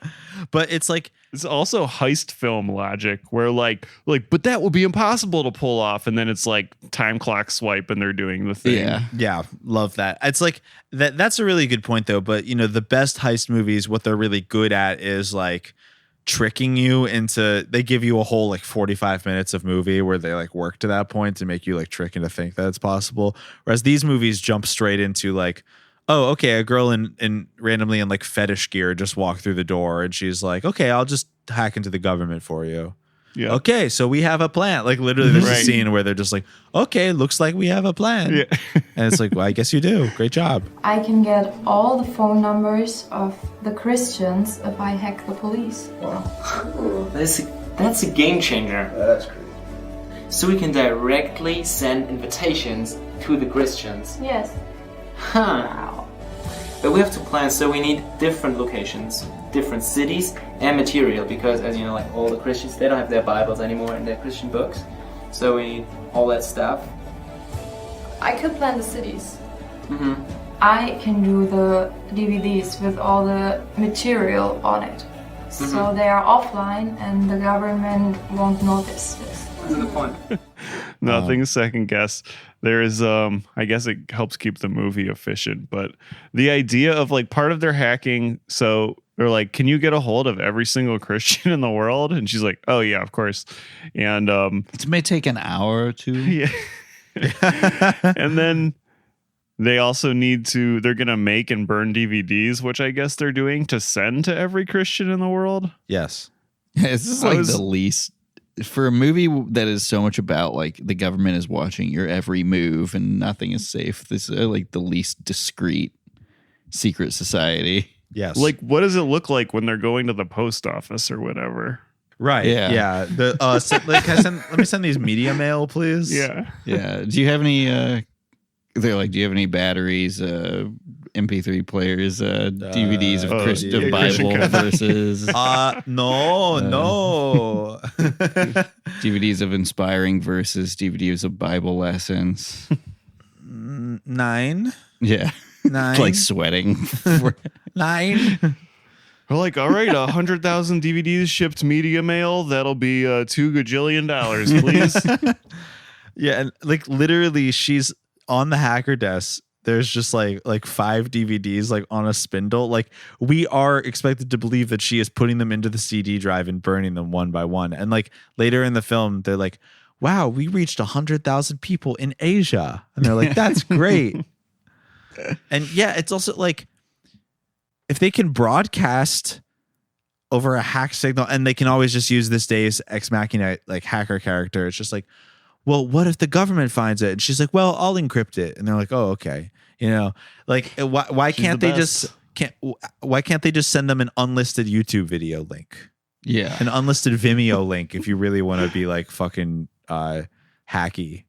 But it's like, It's also heist film logic where like, but that would be impossible to pull off. And then it's like time clock swipe and they're doing the thing. yeah, love that. It's like that's a really good point though. But the best heist movies, what they're really good at is like tricking you into, they give you a whole like 45 minutes of movie where they like work to that point to make you like trick and to think that it's possible. Whereas these movies jump straight into like, oh, okay, a girl in randomly in like fetish gear just walked through the door and she's like, okay, I'll just hack into the government for you. Yeah. Okay, so we have a plan. Like literally there's a scene where they're just like, okay, looks like we have a plan. Yeah. And it's like, well, I guess you do. Great job. I can get all the phone numbers of the Christians if I hack the police. Wow. That's a game changer. That's crazy. So we can directly send invitations to the Christians. Yes. Huh. Wow. But we have to plan, so we need different locations, different cities, and material, because as you know, like all the Christians, they don't have their Bibles anymore and their Christian books. So we need all that stuff. I could plan the cities. Mm-hmm. I can do the DVDs with all the material on it. So they are offline and the government won't notice this. That's a good point. Nothing second guess. There's I guess it helps keep the movie efficient, but the idea of like part of their hacking, so they're like, can you get a hold of every single Christian in the world? And she's like, oh yeah, of course. And it may take an hour or two. Yeah. And then they also they're gonna make and burn DVDs, which I guess they're doing to send to every Christian in the world. Yes. This is like the least, for a movie that is so much about like the government is watching your every move and nothing is safe. This is like the least discreet secret society. Yes. Like, what does it look like when they're going to the post office or whatever? Right. Yeah. The let me send these media mail, please. Yeah. Yeah. Do you have any? They're like, do you have any batteries? MP3 players, DVDs of Christian Bible verses. No. DVDs of inspiring verses, DVDs of Bible lessons. 9. Yeah. 9. Like sweating. 9. We're like, all right, 100,000 DVDs shipped media mail. That'll be $2 gajillion, please. Yeah, and like literally, she's on the hacker desk. There's just like 5 DVDs like on a spindle. Like we are expected to believe that she is putting them into the CD drive and burning them one by one. And like later in the film, they're like, "Wow, we reached 100,000 people in Asia," and they're like, "That's great." And yeah, it's also like, if they can broadcast over a hack signal, and they can always just use this Deus Ex Machina like hacker character, it's just like, well, what if the government finds it? And she's like, well, I'll encrypt it. And they're like, oh, okay. Like why can't they just send them an unlisted YouTube video link? Yeah. An unlisted Vimeo link if you really want to be like fucking hacky,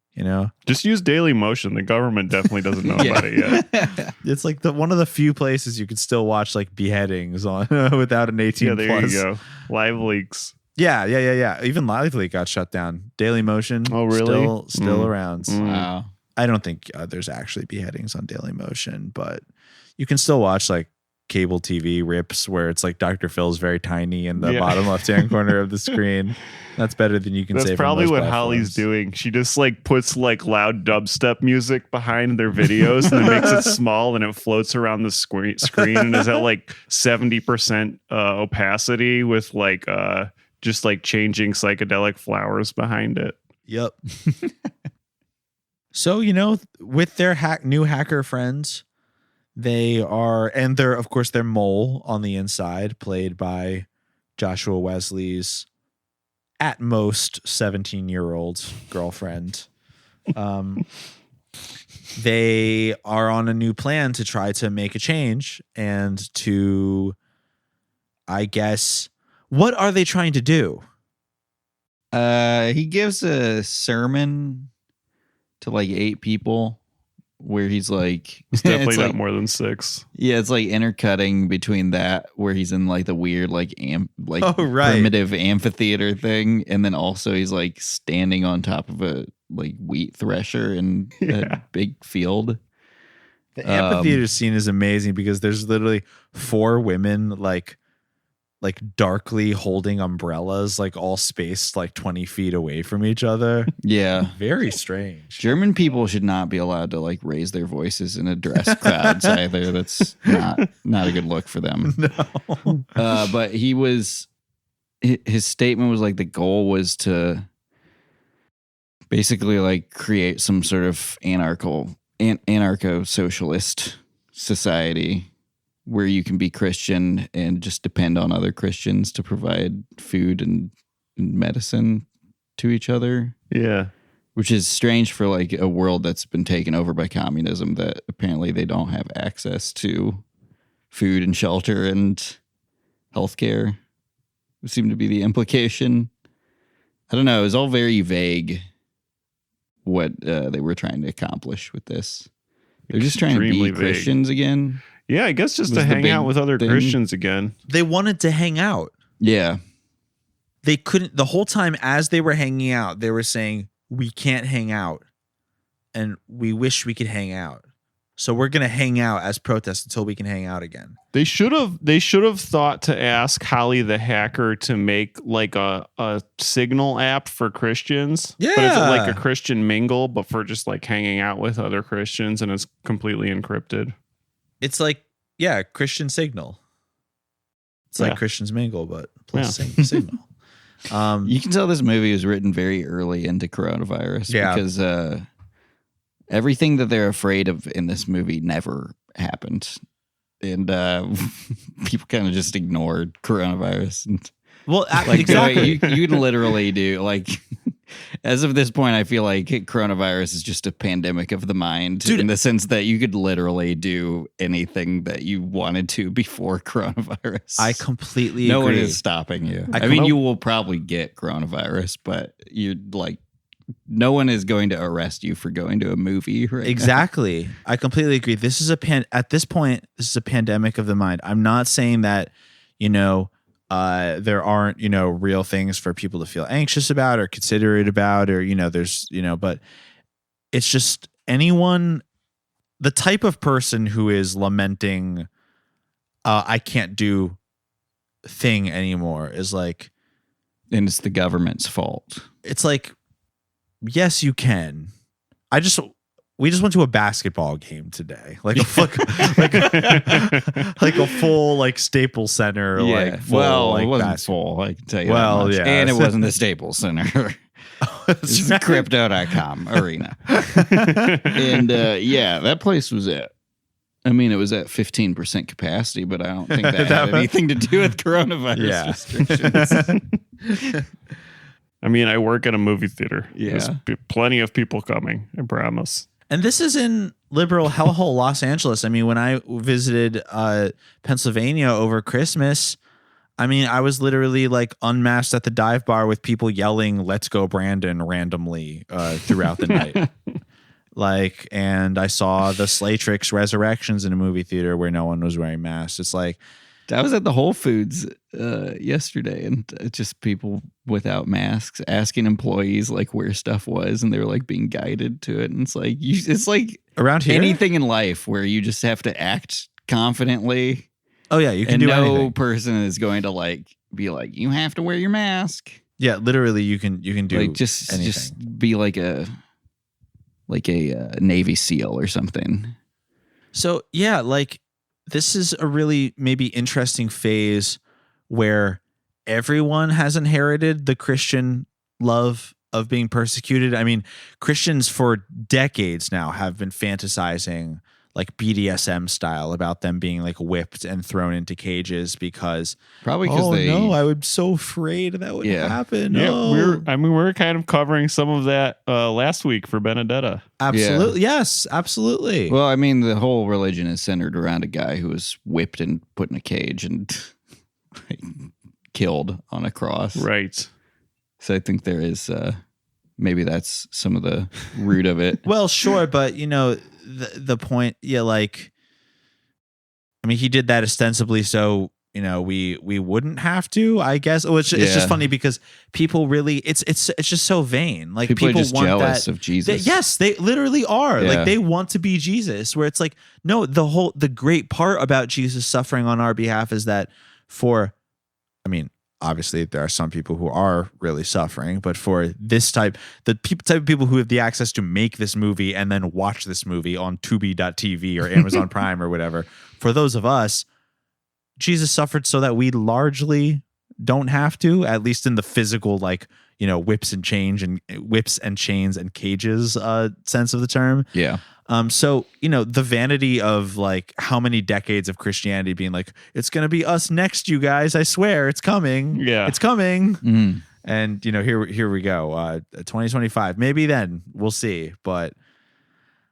Just use Daily Motion. The government definitely doesn't know about it yet. It's like one of the few places you could still watch like beheadings on without an 18 Yeah, there plus. you go. Live leaks. Yeah. Even Live Leak got shut down. Daily Motion. Oh, really? Still around. Wow. I don't think there's actually beheadings on Daily Motion, but you can still watch like cable TV rips where it's like Dr. Phil's very tiny in the bottom left-hand corner of the screen. That's better than you can say. That's probably what platforms. Holly's doing. She just like puts like loud dubstep music behind their videos and then makes it small and it floats around the screen and is at like 70% opacity with like just like changing psychedelic flowers behind it. Yep. So, with their new hacker friends, they're of course their mole on the inside, played by Joshua Wesley's at most 17-year-old girlfriend. They are on a new plan to try to make a change and to, I guess, what are they trying to do? He gives a sermon to like 8 people where he's like, It's definitely not like, more than 6. Yeah, it's like intercutting between that where he's in like the weird like right. primitive amphitheater thing, and then also he's like standing on top of a like wheat thresher in a big field. The amphitheater scene is amazing because there's literally 4 women like darkly holding umbrellas, like all spaced like 20 feet away from each other. Yeah. Very strange. German people should not be allowed to like raise their voices and address crowds either. That's not a good look for them. No. But his statement was like the goal was to basically like create some sort of anarcho-socialist society where you can be Christian and just depend on other Christians to provide food and medicine to each other. Yeah. Which is strange for like a world that's been taken over by communism, that apparently they don't have access to food and shelter and healthcare. Would seem to be the implication. I don't know. It was all very vague what they were trying to accomplish with this. They're just trying to be Extremely Christians again. Yeah, I guess just Was to the hang big out with other thing. Christians again. They wanted to hang out. Yeah. They couldn't, the whole time as they were hanging out, they were saying, we can't hang out. And we wish we could hang out. So we're going to hang out as protest until we can hang out again. They should have thought to ask Holly the hacker to make like a signal app for Christians. Yeah. But it's like a Christian mingle, but for just like hanging out with other Christians, and it's completely encrypted. It's like, yeah, Christian Signal. It's like Yeah. Christian's Mingle, but plus Signal. You can tell this movie was written very early into coronavirus because everything that they're afraid of in this movie never happened. And people kind of just ignored coronavirus. And Well, like exactly. you can literally do like, as of this point, I feel like coronavirus is just a pandemic of the mind, Dude, in the sense that you could literally do anything that you wanted to before coronavirus. I completely no agree. one is stopping you. I I mean, com- you will probably get coronavirus, but no one is going to arrest you for going to a movie right now. Exactly. I completely agree. This is at this point, this is a pandemic of the mind. I'm not saying that, there aren't, real things for people to feel anxious about or considerate about, or, there's, but it's just anyone, the type of person who is lamenting, I can't do thing anymore is like, And it's the government's fault. it's like, yes, you can. We just went to a basketball game today, like a full like Staples Center, like full, well, like it wasn't basketball. full. I can tell you. Well, that much. yeah. And it wasn't the Staples Center. It's right. Crypto.com arena. And that place was it was at 15% capacity, but I don't think that had anything to do with coronavirus restrictions. I mean, I work at a movie theater. Yeah. There's plenty of people coming, I promise. And this is in liberal hellhole Los Angeles. I mean, when I visited Pennsylvania over Christmas, I mean, I was literally like unmasked at the dive bar with people yelling, "Let's go, Brandon," randomly throughout the night. And I saw the Slaytrix Resurrections in a movie theater where no one was wearing masks. It's like, I was at the Whole Foods yesterday, and just people without masks asking employees like where stuff was, and they were like being guided to it. And it's like it's like around here, anything in life where you just have to act confidently. Oh yeah, you can and do no anything. person is going to like be like, you have to wear your mask. Yeah, literally, you can do like just be like a Navy SEAL or something. So yeah, like this is a really maybe interesting phase where everyone has inherited the Christian love of being persecuted. I mean, Christians for decades now have been fantasizing like BDSM style about them being like whipped and thrown into cages because probably because I was so afraid that would happen. Yeah, oh. we're kind of covering some of that last week for Benedetta. Absolutely. Yeah. Yes, absolutely. Well, I mean, the whole religion is centered around a guy who was whipped and put in a cage and killed on a cross. Right. So I think there is maybe that's some of the root of it. Well, sure, but the point, like, I mean, he did that ostensibly so we wouldn't have to, I guess. It's just funny because people really, it's just so vain. Like people are just want jealous that, of Jesus. yes, they literally are. Yeah. Like they want to be Jesus, where it's like, no, the great part about Jesus suffering on our behalf is that obviously there are some people who are really suffering, but for this type of people who have the access to make this movie and then watch this movie on Tubi.tv or Amazon Prime or whatever, for those of us, Jesus suffered so that we largely don't have to, at least in the physical, like, whips and chains and cages sense of the term. Yeah. So, the vanity of like how many decades of Christianity being like, it's going to be us next, you guys. I swear it's coming. Yeah. It's coming. Mm. And, here we go. 2025, maybe then we'll see. But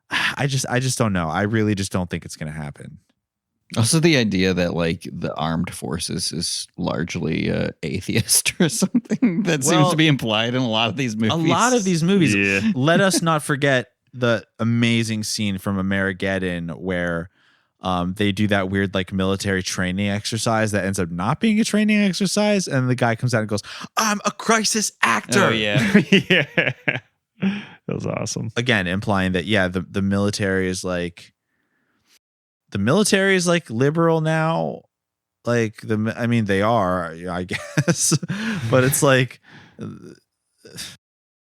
I just don't know. I really just don't think it's going to happen. Also, the idea that like the armed forces is largely atheist or something that seems to be implied in a lot of these movies. A lot of these movies. Yeah. Let us not forget the amazing scene from Amerigeddon where they do that weird like military training exercise that ends up not being a training exercise, and the guy comes out and goes, "I'm a crisis actor." Oh yeah. Yeah. That was awesome. Again, implying that the military is like. The military is like liberal now, like they are, I guess, but it's like,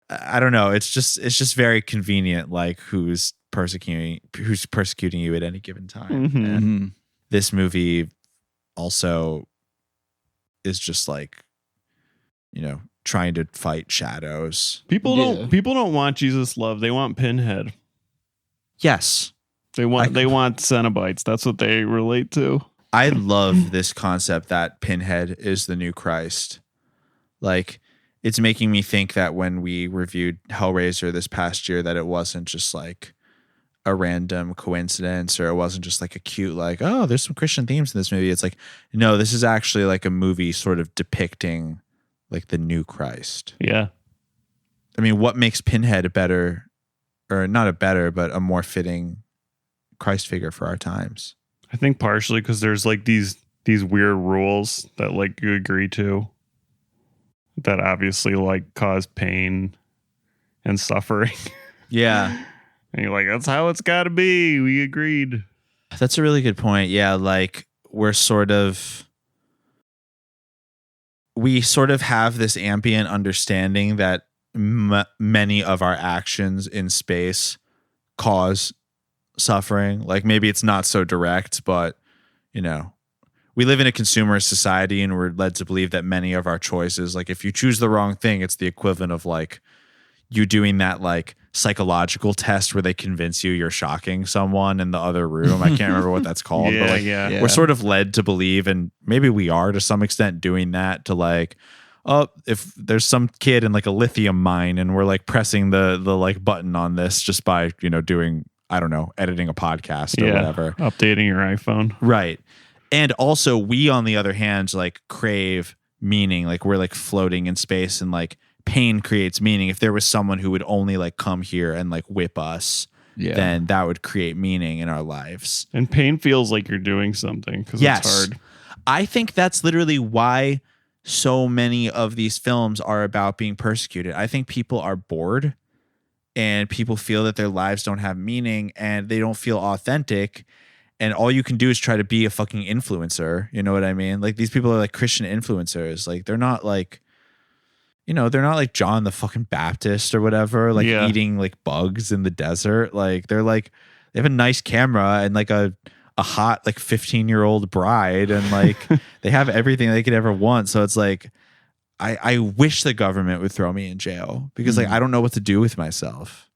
I don't know. It's just very convenient, like who's persecuting you at any given time. Mm-hmm. And this movie also is just like, trying to fight shadows. People don't want Jesus love. They want Pinhead. Yes. They want Cenobites. That's what they relate to. I love this concept that Pinhead is the new Christ. Like, it's making me think that when we reviewed Hellraiser this past year, that it wasn't just like a random coincidence, or it wasn't just like a cute, like, oh, there's some Christian themes in this movie. It's like, no, this is actually like a movie sort of depicting like the new Christ. Yeah. I mean, what makes Pinhead but a more fitting Christ figure for our times? I think partially because there's like these weird rules that like you agree to that obviously like cause pain and suffering. Yeah. And you're like, that's how it's got to be. We agreed. That's a really good point. Yeah, like we sort of have this ambient understanding that many of our actions in space cause suffering. Like maybe it's not so direct, but we live in a consumer society and we're led to believe that many of our choices, like if you choose the wrong thing, it's the equivalent of like you doing that like psychological test where they convince you you're shocking someone in the other room. I can't remember what that's called, but like we're sort of led to believe, and maybe we are to some extent doing that, to like, oh, if there's some kid in like a lithium mine and we're like pressing the like button on this just by doing, I don't know, editing a podcast or whatever. Updating your iPhone. Right. And also we, on the other hand, like crave meaning. Like we're like floating in space, and like pain creates meaning. If there was someone who would only like come here and like whip us, then that would create meaning in our lives. And pain feels like you're doing something because it's hard. I think that's literally why so many of these films are about being persecuted. I think people are bored and people feel that their lives don't have meaning and they don't feel authentic. And all you can do is try to be a fucking influencer. You know what I mean? Like these people are like Christian influencers. Like they're not like, they're not like John the fucking Baptist or whatever, like eating like bugs in the desert. Like they're like, they have a nice camera and like a hot like 15-year-old bride, and like they have everything they could ever want. So it's like, I wish the government would throw me in jail because like I don't know what to do with myself.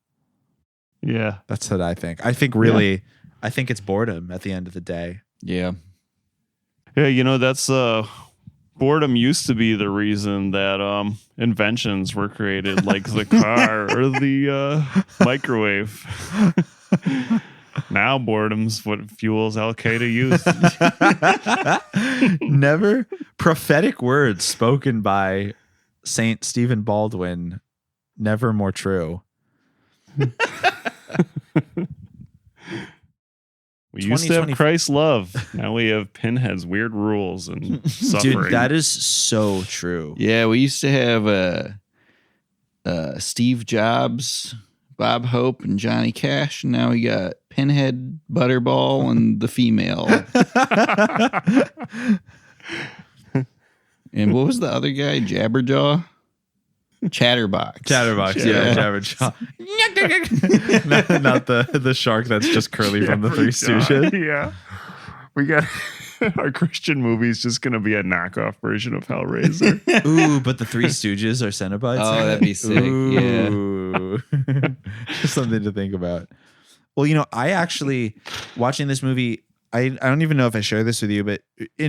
Yeah. That's what I think. I think really, I think it's boredom at the end of the day. Yeah. Yeah, that's boredom used to be the reason that inventions were created, like the car or the microwave. Now boredom's what fuels Al-Qaeda youth. Never prophetic words spoken by Saint Stephen Baldwin, never more true. We used to have Christ's love. Now we have Pinhead's weird rules and suffering. Dude, that is so true. Yeah, we used to have Steve Jobs, Bob Hope, and Johnny Cash. And now we got Pinhead, Butterball, and the female. And what was the other guy? Jabberjaw? Chatterbox. Yeah, Jabberjaw. not the shark that's just curly from the Three Stooges. Yeah. We got our Christian movie is just going to be a knockoff version of Hellraiser. Ooh, but the Three Stooges are Cenobites. Oh, that'd be sick. Ooh. Yeah. Just something to think about. Well, I actually, watching this movie, I don't even know if I share this with you, but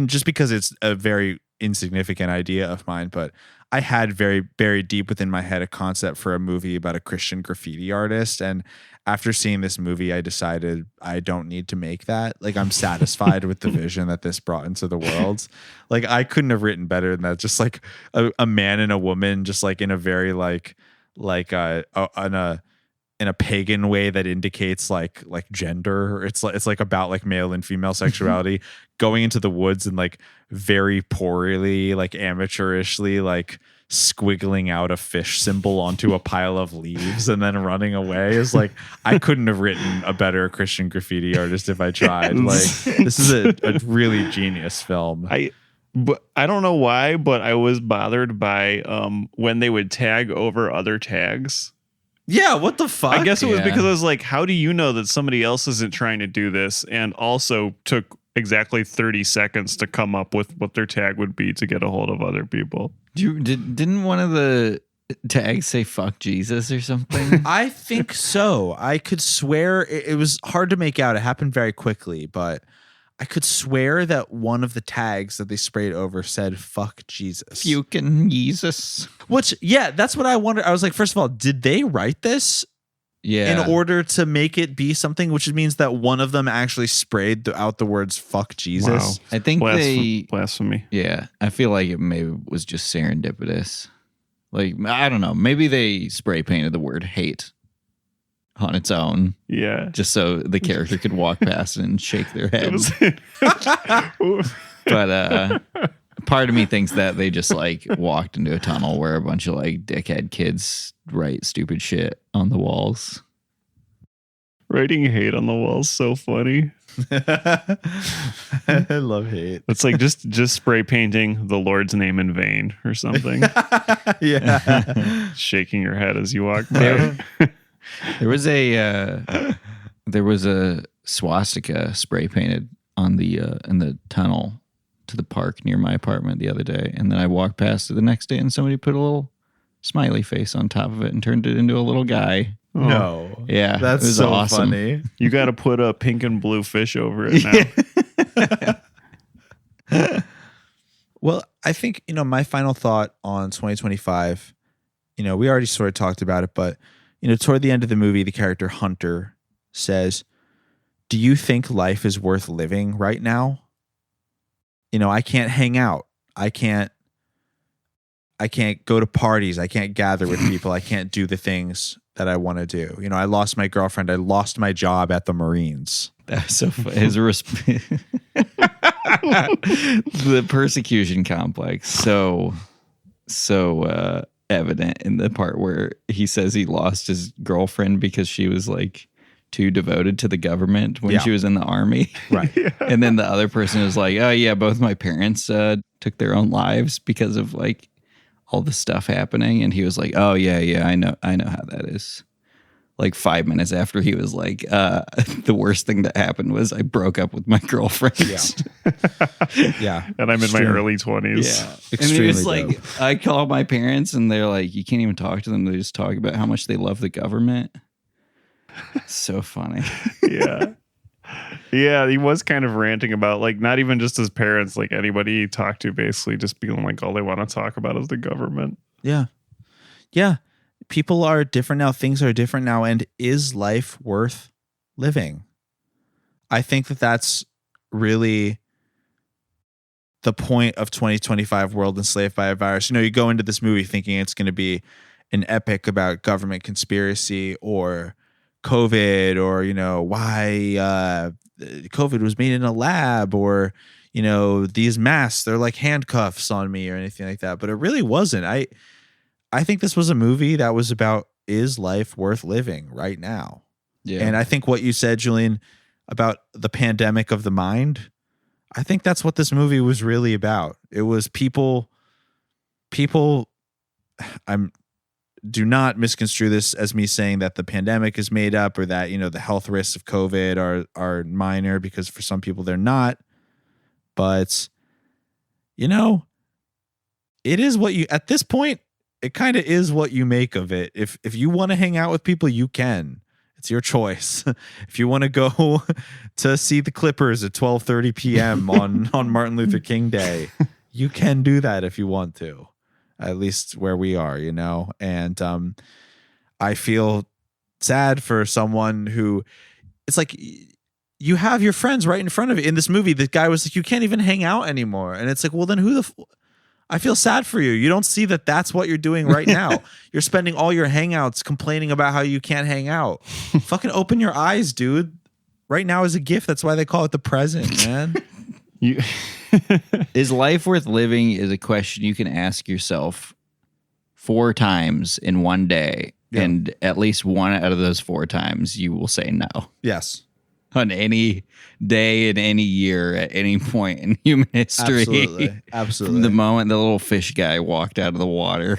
just because it's a very insignificant idea of mine, but I had very buried deep within my head a concept for a movie about a Christian graffiti artist. And after seeing this movie, I decided I don't need to make that. Like, I'm satisfied with the vision that this brought into the world. Like, I couldn't have written better than that. Just like a man and a woman, just like in a very in a pagan way that indicates like gender. It's like about like male and female sexuality going into the woods and like very poorly, like amateurishly, like squiggling out a fish symbol onto a pile of leaves and then running away is like, I couldn't have written a better Christian graffiti artist if I tried. Like, this is a really genius film. But I don't know why, but I was bothered by when they would tag over other tags. Yeah, what the fuck? I guess it was because I was like, how do you know that somebody else isn't trying to do this? And also took exactly 30 seconds to come up with what their tag would be to get a hold of other people. Didn't one of the tags say "fuck Jesus" or something? I think so. I could swear it was hard to make out. It happened very quickly, but I could swear that one of the tags that they sprayed over said "fuck Jesus." Fucking Jesus. Which, yeah, that's what I wondered. I was like, first of all, did they write this? Yeah. In order to make it be something, which means that one of them actually sprayed out the words "fuck Jesus." Wow. I think blasphemy. Yeah, I feel like it maybe was just serendipitous. Like, I don't know. Maybe they spray painted the word "hate" on its own. Yeah. Just so the character could walk past it and shake their head. But part of me thinks that they just like walked into a tunnel where a bunch of like dickhead kids write stupid shit on the walls. Writing hate on the walls so funny. I love hate. It's like just spray painting the Lord's name in vain or something. Yeah. Shaking your head as you walk by. There was a swastika spray painted on the in the tunnel to the park near my apartment the other day, and then I walked past it the next day, and somebody put a little smiley face on top of it and turned it into a little guy. No, yeah, that's it was so awesome. funny. You got to put a pink and blue fish over it now. Well, I think my final thought on 2025. We already sort of talked about it, but toward the end of the movie, the character Hunter says, "Do you think life is worth living right now? I can't hang out. I can't go to parties. I can't gather with people. I can't do the things that I want to do. I lost my girlfriend. I lost my job at the Marines." That's so funny. The persecution complex. So evident in the part where he says he lost his girlfriend because she was like too devoted to the government when she was in the army. Right. Yeah. And then the other person is like, oh yeah, both my parents took their own lives because of like all the stuff happening. And he was like, oh yeah, I know how that is. Like 5 minutes after he was like, the worst thing that happened was I broke up with my girlfriend. Yeah. And I'm in my early 20s. Yeah. Extremely and it's dope. like, I call my parents and they're like, you can't even talk to them. They just talk about how much they love the government. So funny. Yeah. Yeah, he was kind of ranting about like not even just his parents, like anybody he talked to, basically just being like all they want to talk about is the government. Yeah. People are different now. Things are different now. And is life worth living? I think that that's really the point of 2025 World Enslaved by a Virus. You go into this movie thinking it's going to be an epic about government conspiracy or COVID, or, you know, why COVID was made in a lab, or, you know, these masks, they're like handcuffs on me, or anything like that. But it really wasn't. I think this was a movie that was about, is life worth living right now? Yeah. And I think what you said, Julian, about the pandemic of the mind, I think that's what this movie was really about. It was people, do not misconstrue this as me saying that the pandemic is made up, or that, you know, the health risks of COVID are minor, because for some people they're not. But, you know, it is what you, at this point, it kind of is what you make of it. If you want to hang out with people, you can. It's your choice. If you want to go to see the Clippers at 12:30 p.m. on Martin Luther King Day, you can do that if you want to. At least where we are, you know. And I feel sad for someone who, it's like, you have your friends right in front of you. In this movie, the guy was like, you can't even hang out anymore. And it's like, well, then I feel sad for you. You don't see that that's what you're doing right now. You're spending all your hangouts complaining about how you can't hang out. Fucking open your eyes, dude. Right now is a gift. That's why they call it the present, man. Is life worth living is a question you can ask yourself 4 times in one day. Yeah. And at least one out of those 4 times you will say no. Yes. On any day in any year at any point in human history. Absolutely. From the moment the little fish guy walked out of the water.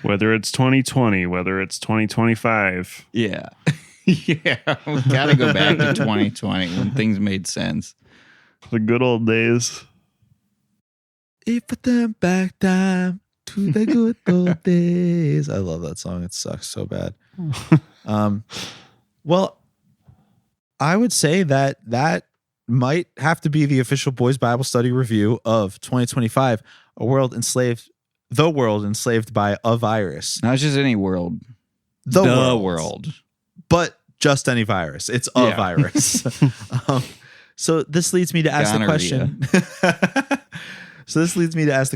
Whether it's 2020, whether it's 2025. Yeah. Yeah. We got to go back to 2020 when things made sense. The good old days. If I turn back time to the good old days. I love that song. It sucks so bad. Well, I would say that might have to be the official Boys Bible Study review of 2025, the world enslaved by a virus. Not just any world. The world. But just any virus. It's a virus. So this leads me to ask the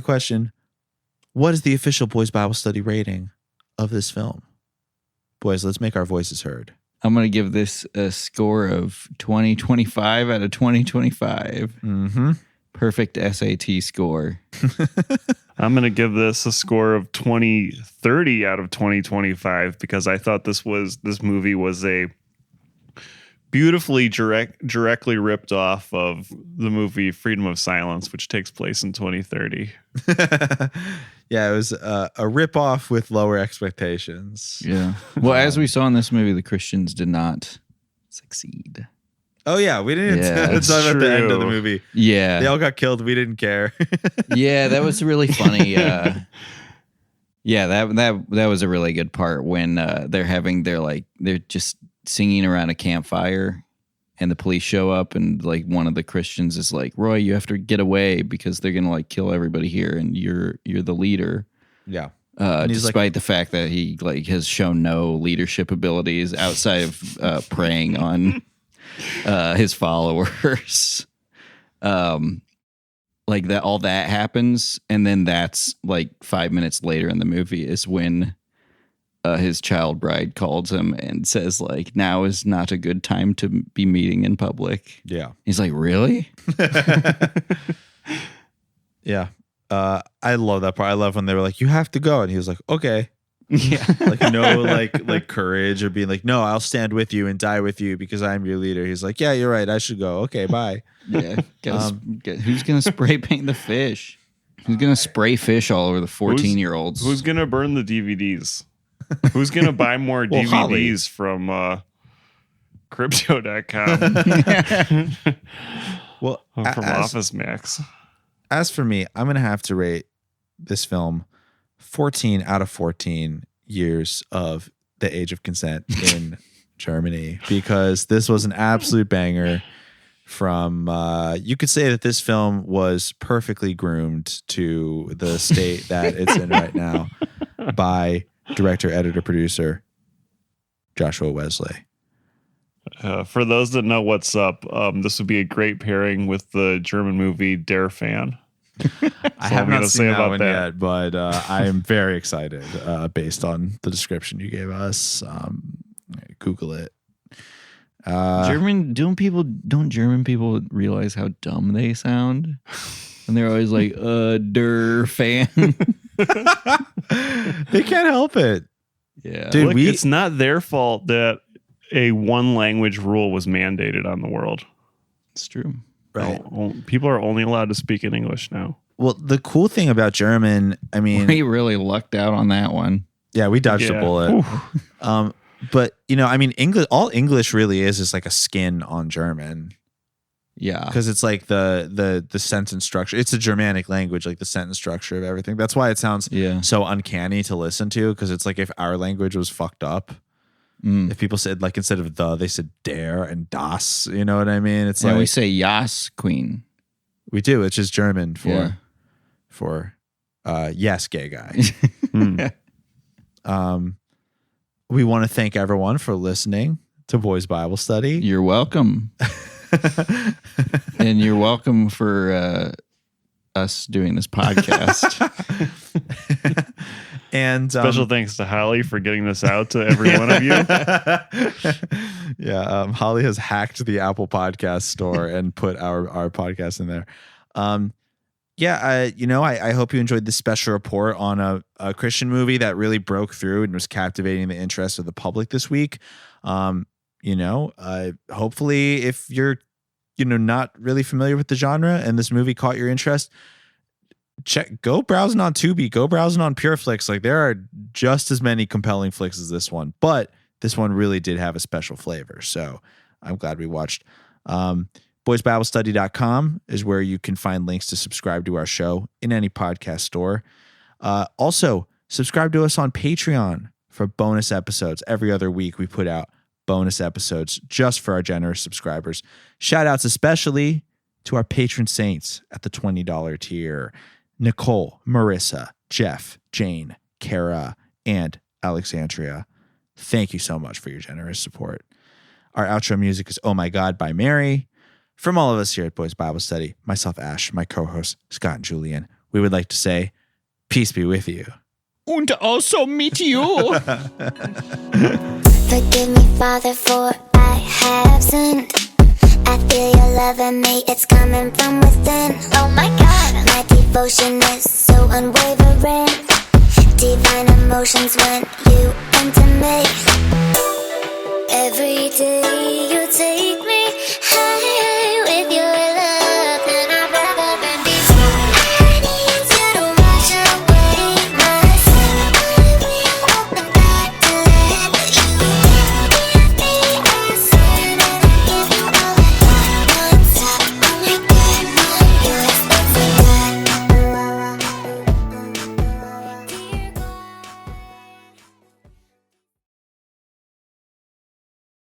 question. What is the official Boys Bible Study rating of this film? Boys, let's make our voices heard. I'm going to give this a score of 2025 out of 2025. Mm-hmm. Perfect SAT score. I'm going to give this a score of 2030 out of 2025 because I thought this movie was a beautifully directly ripped off of the movie Freedom of Silence, which takes place in 2030. Yeah, it was a rip-off with lower expectations. Yeah. Well, as we saw in this movie, the Christians did not succeed. Oh, yeah. We didn't talk about the end of the movie. Yeah. They all got killed. We didn't care. Yeah, that was really funny. Yeah, that was a really good part when they're just singing around a campfire. And the police show up, and like one of the Christians is like, "Roy, you have to get away because they're gonna like kill everybody here, and you're the leader." Yeah. Despite the fact that he like has shown no leadership abilities outside of preying on his followers. Like that, all that happens, and then that's like 5 minutes later in the movie is when his child bride calls him and says like, now is not a good time to be meeting in public. Yeah. He's like, really? Yeah. I love that part. I love when they were like, you have to go. And he was like, okay. Yeah. Like no, like courage or being like, no, I'll stand with you and die with you because I'm your leader. He's like, yeah, you're right. I should go. Okay, bye. Yeah. Who's going to spray paint the fish? Who's going to spray fish all over the 14-year-olds? Who's going to burn the DVDs? Who's going to buy more DVDs from crypto.com? Well, from Office Max. As for me, I'm going to have to rate this film 14 out of 14 years of the age of consent in Germany, because this was an absolute banger. From you could say that this film was perfectly groomed to the state that it's in right now by director, editor, producer Joshua Wesley. For those that know what's up, this would be a great pairing with the German movie Der Fan. I have not seen that one yet, but I am very excited based on the description you gave us. Google it. Don't German people realize how dumb they sound? And they're always like, der fan. They can't help it. Yeah. Dude, Look, it's not their fault that a one language rule was mandated on the world. It's true. Right. People are only allowed to speak in English now. Well, the cool thing about German, I mean, We really lucked out on that one. yeah, we dodged a bullet. But I mean, all English really is like a skin on German. Yeah. Because it's like the sentence structure. It's a Germanic language, like the sentence structure of everything. That's why it sounds so uncanny to listen to, because it's like if our language was fucked up. If people said, like, instead of the, they said der and das. You know what I mean? It's like we say Yas Queen. We do. It's just German for yes, gay guy. We want to thank everyone for listening to Boys Bible Study. You're welcome. And you're welcome for us doing this podcast. And special thanks to Holly for getting this out to every one of you. Holly has hacked the Apple Podcast store and put our podcast in there. I hope you enjoyed this special report on a Christian movie that really broke through and was captivating the interest of the public this week. Hopefully if you're, not really familiar with the genre and this movie caught your interest, go browsing on Tubi, go browsing on PureFlix. Like, there are just as many compelling flicks as this one, but this one really did have a special flavor. So I'm glad we watched. BoysBibleStudy.com is where you can find links to subscribe to our show in any podcast store. Also, subscribe to us on Patreon for bonus episodes. Every other week we put out bonus episodes just for our generous subscribers. Shout outs especially to our patron saints at the $20 tier: Nicole, Marissa, Jeff, Jane, Kara, and Alexandria. Thank you so much for your generous support. Our outro music is Oh My God by Mary. From all of us here at Boys Bible Study, myself, Ash, my co-hosts, Scott and Julian, we would like to say, peace be with you. Und also mit you. Forgive me, Father, for I have sinned. I feel your love in me, it's coming from within. Oh my God, my devotion is so unwavering. Divine emotions when you enter me.